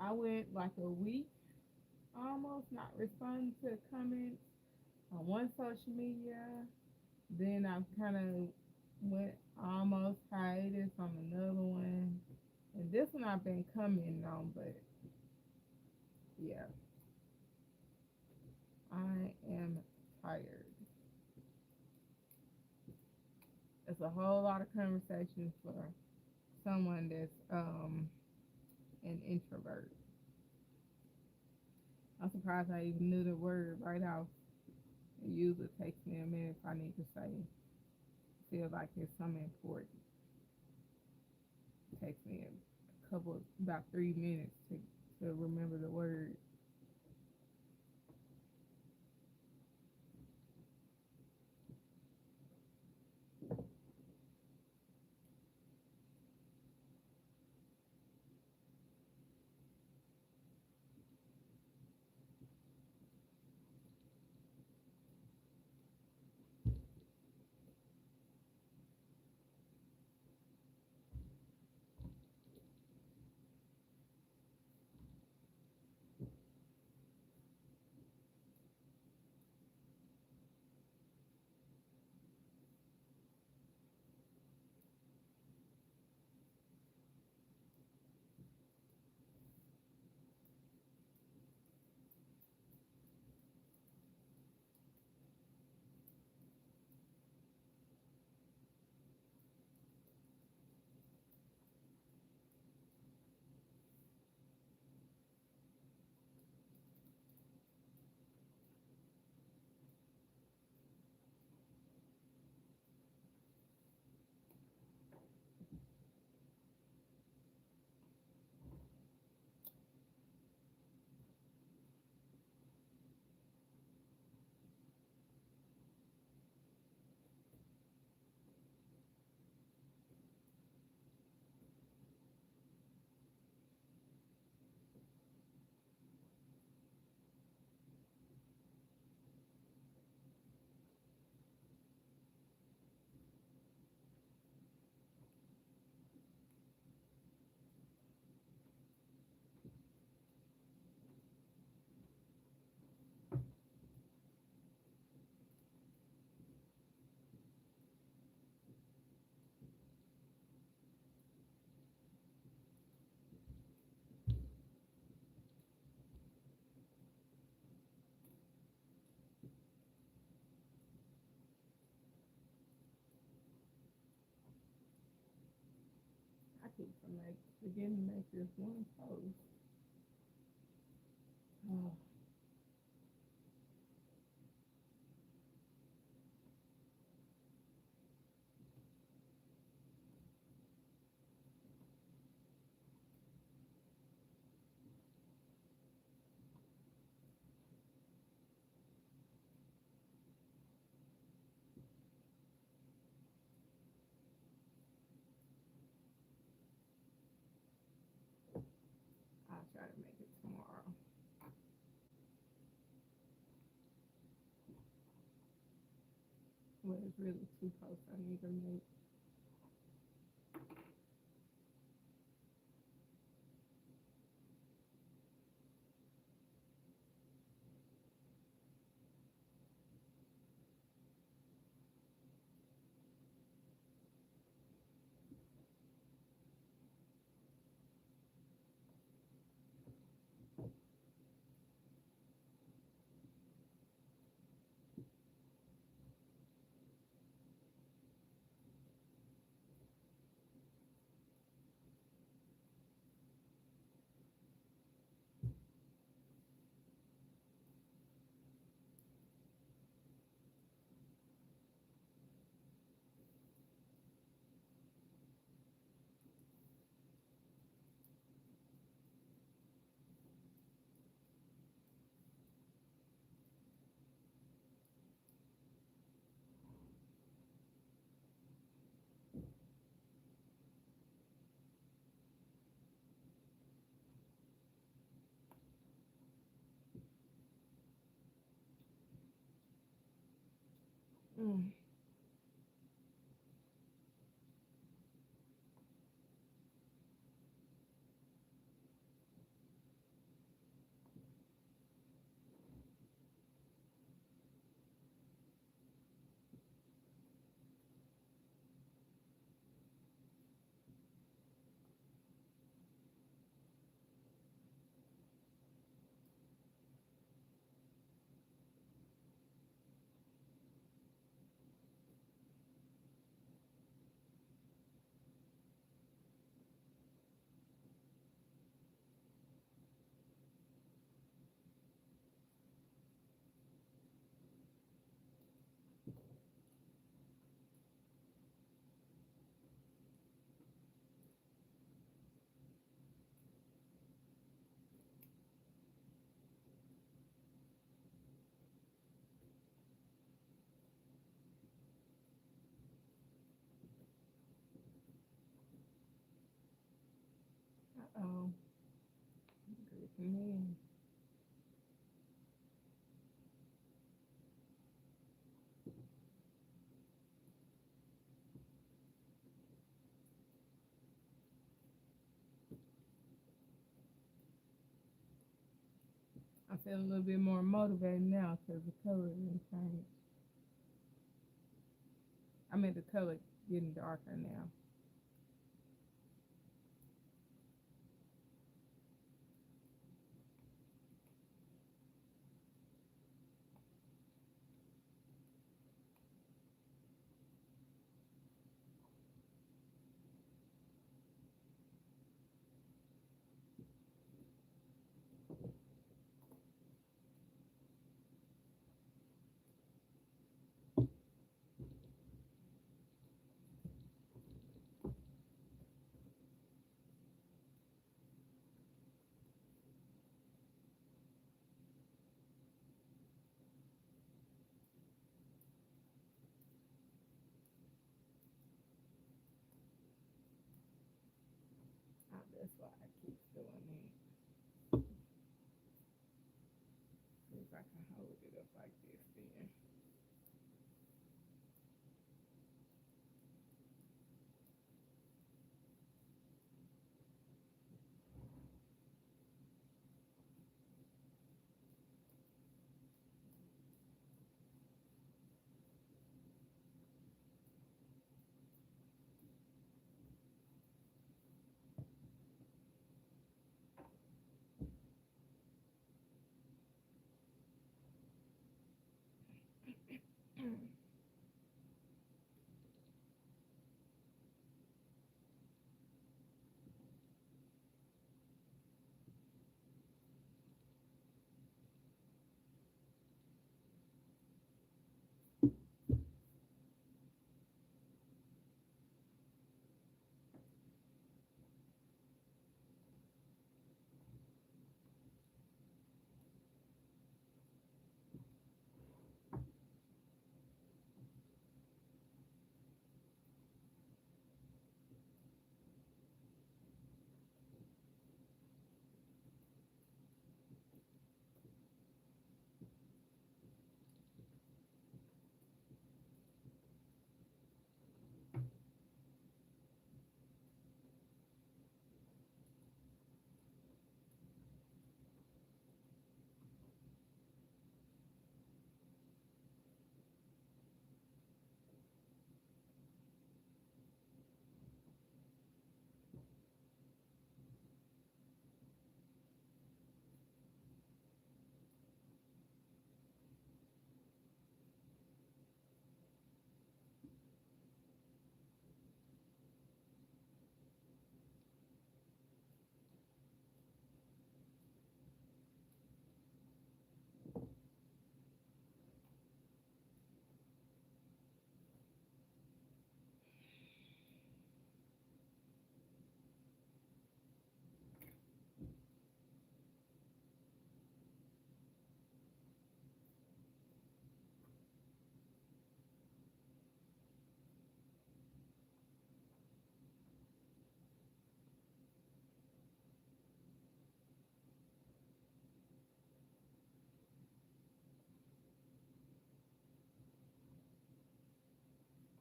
I went like a week almost not responding to comments on one social media. Then I kind of went almost hiatus on another one. And this one I've been commenting on, but yeah, I am tired. It's a whole lot of conversations for someone that's an introvert. I'm surprised I even knew the word right off. It usually takes me a minute if I need to say, feel like it's something important. It takes me a couple, about 3 minutes to remember the word. I keep from like forgetting to make this one post. Oh, I'll try to make it tomorrow. Well, it's really two posts I need to make. Oh, good for me. I feel a little bit more motivated now because the color is changed. I mean, the color getting darker now. That's why I keep doing it. See if I can hold it up like this then.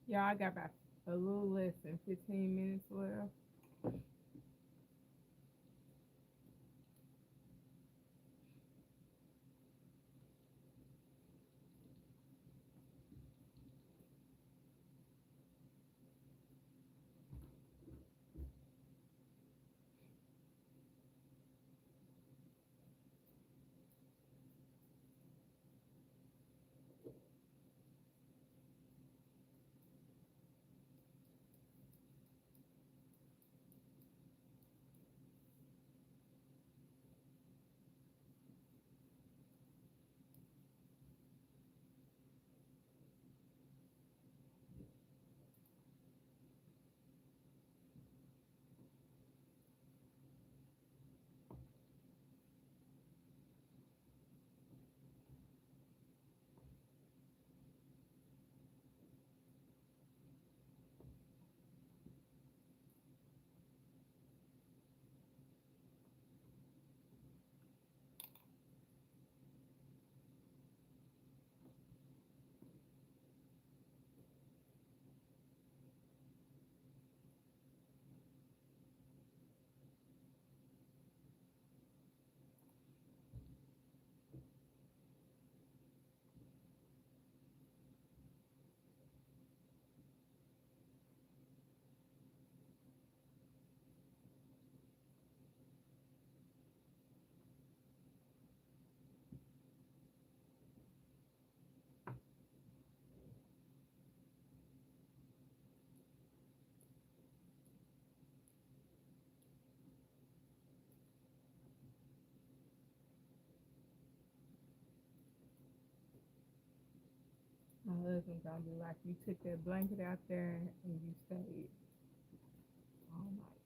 Yeah, I got about a little less than 15 minutes left. husband gonna be like, you took that blanket out there and you stayed all night.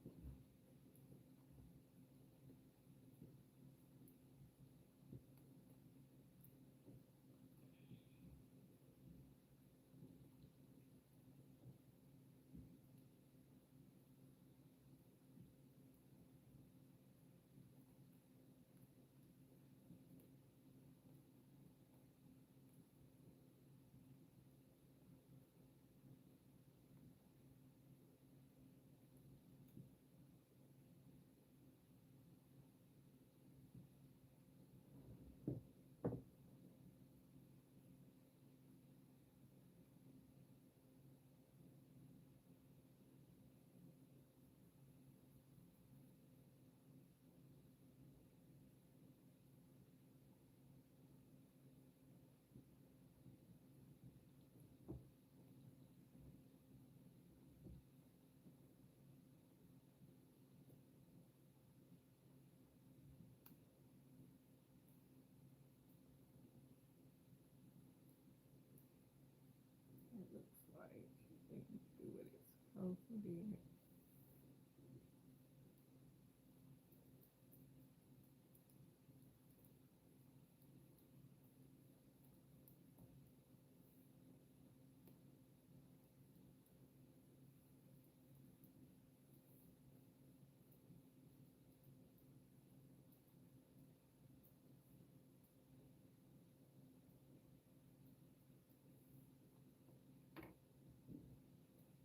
It looks like it can do what it's supposed to be.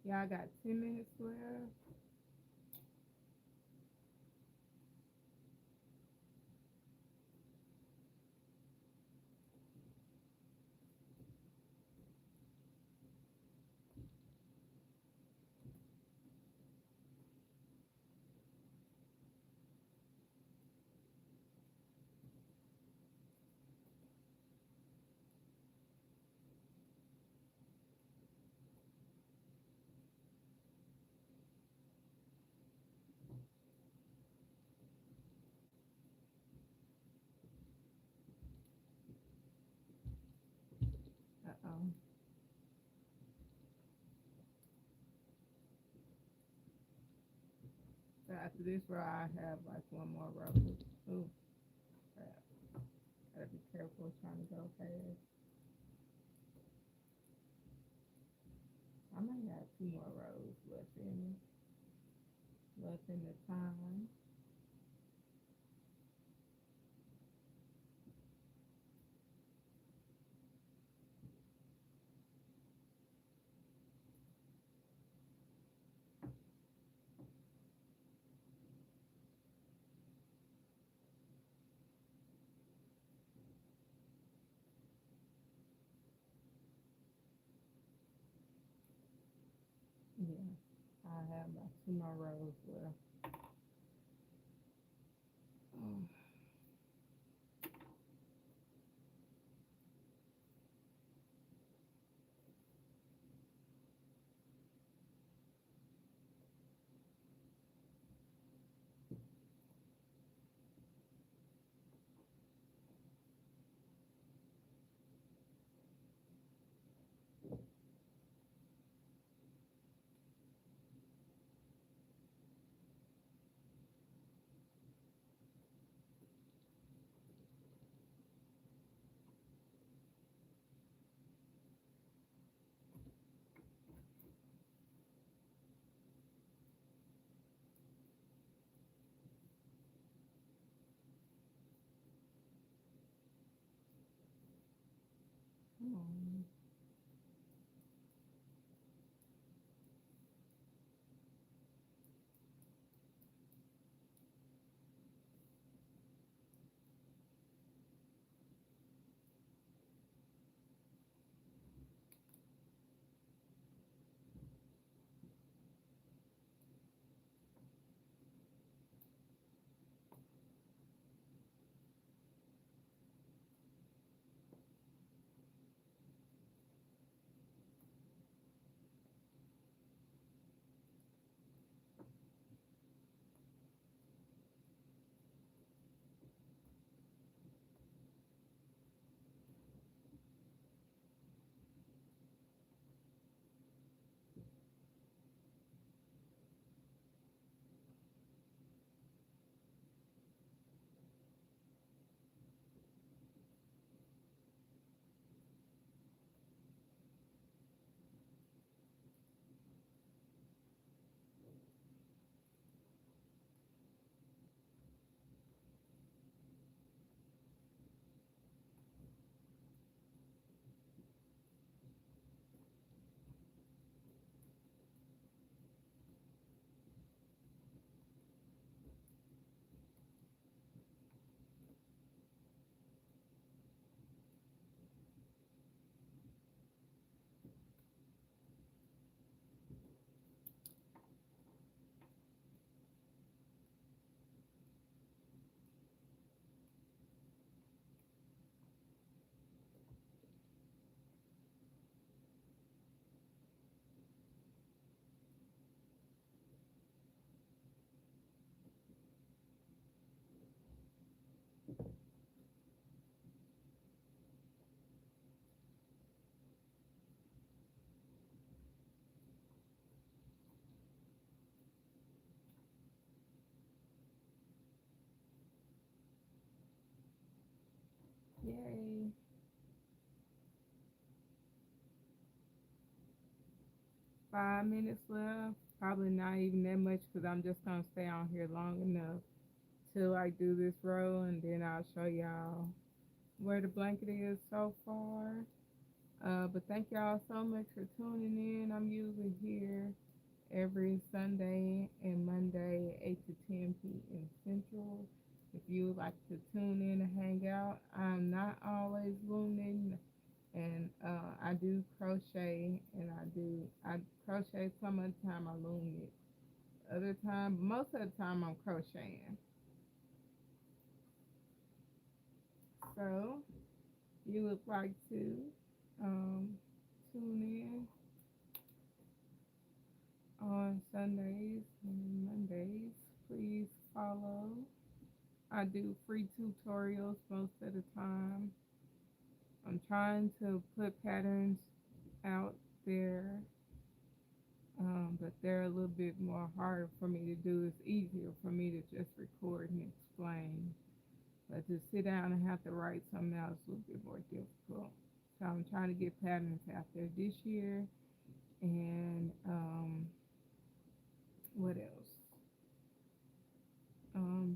Y'all got 10 minutes left. Uh-oh. So after this row, I have like one more row. Ooh, crap. Gotta be careful trying to go fast. I might have two more rows left in the time. Yeah, I have about two more rows left. Oh, 5 minutes left. Probably not even that much because I'm just gonna stay on here long enough till I do this row, and then I'll show y'all where the blanket is so far. But thank y'all so much for tuning in. I'm usually here every Sunday and Monday, 8 to 10 p.m. Central. If you would like to tune in and hang out, I'm not always looming, and I do crochet, and I crochet some of the time. I loom it other time, but most of the time I'm crocheting. So you would like to um, tune in on Sundays and Mondays, please follow. I do free tutorials most of the time. I'm trying to put patterns out there, but they're a little bit more hard for me to do. It's easier for me to just record and explain. But to sit down and have to write something else is a little bit more difficult. So I'm trying to get patterns out there this year. And what else?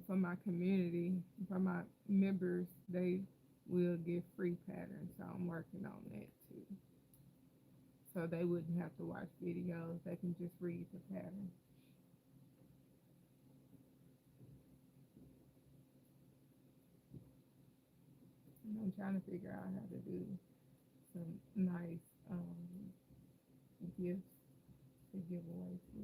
For my community, for my members, they will get free patterns. So I'm working on that too. So they wouldn't have to watch videos. They can just read the pattern. And I'm trying to figure out how to do some nice gifts to give away to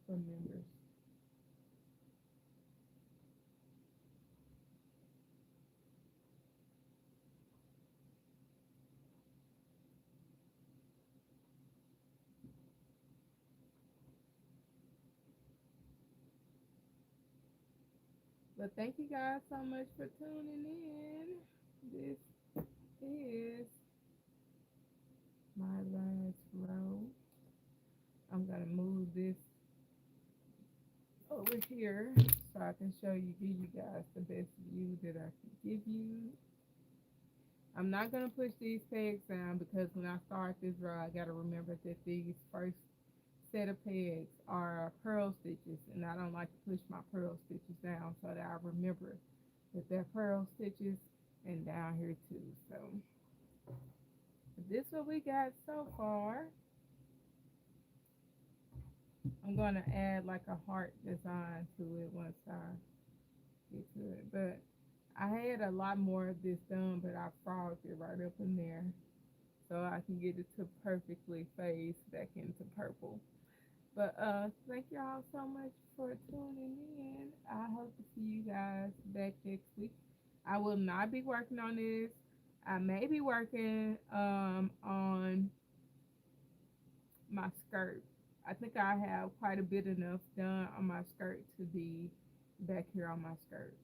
for members. But thank you guys so much for tuning in. This is my last row. I'm gonna move this over here so I can give you guys the best view that I can give you. I'm not gonna push these pegs down because when I start this row, I gotta remember that these first set of pegs are purl stitches, and I don't like to push my purl stitches down so that I remember that they're purl stitches, and down here too. So this is what we got so far. I'm gonna add like a heart design to it once I get to it. But I had a lot more of this done, but I frogged it right up in there so I can get it to perfectly phase back into purple. But thank y'all so much for tuning in. I hope to see you guys back next week. I will not be working on this. I may be working on my skirt. I think I have quite a bit enough done on my skirt to be back here on my skirt.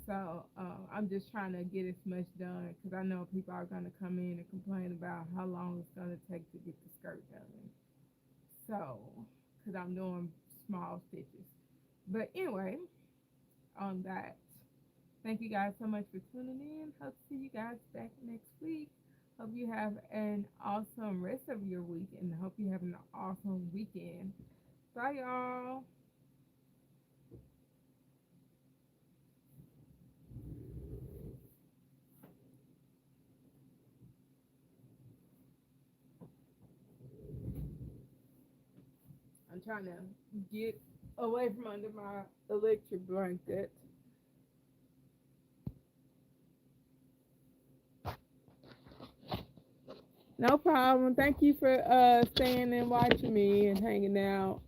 So I'm just trying to get as much done because I know people are going to come in and complain about how long it's going to take to get the skirt done. So, because I'm doing small stitches. But anyway, on that, thank you guys so much for tuning in. Hope to see you guys back next week. Hope you have an awesome rest of your week and hope you have an awesome weekend. Bye, y'all. I'm trying to get away from under my electric blanket. No problem. Thank you for staying and watching me and hanging out.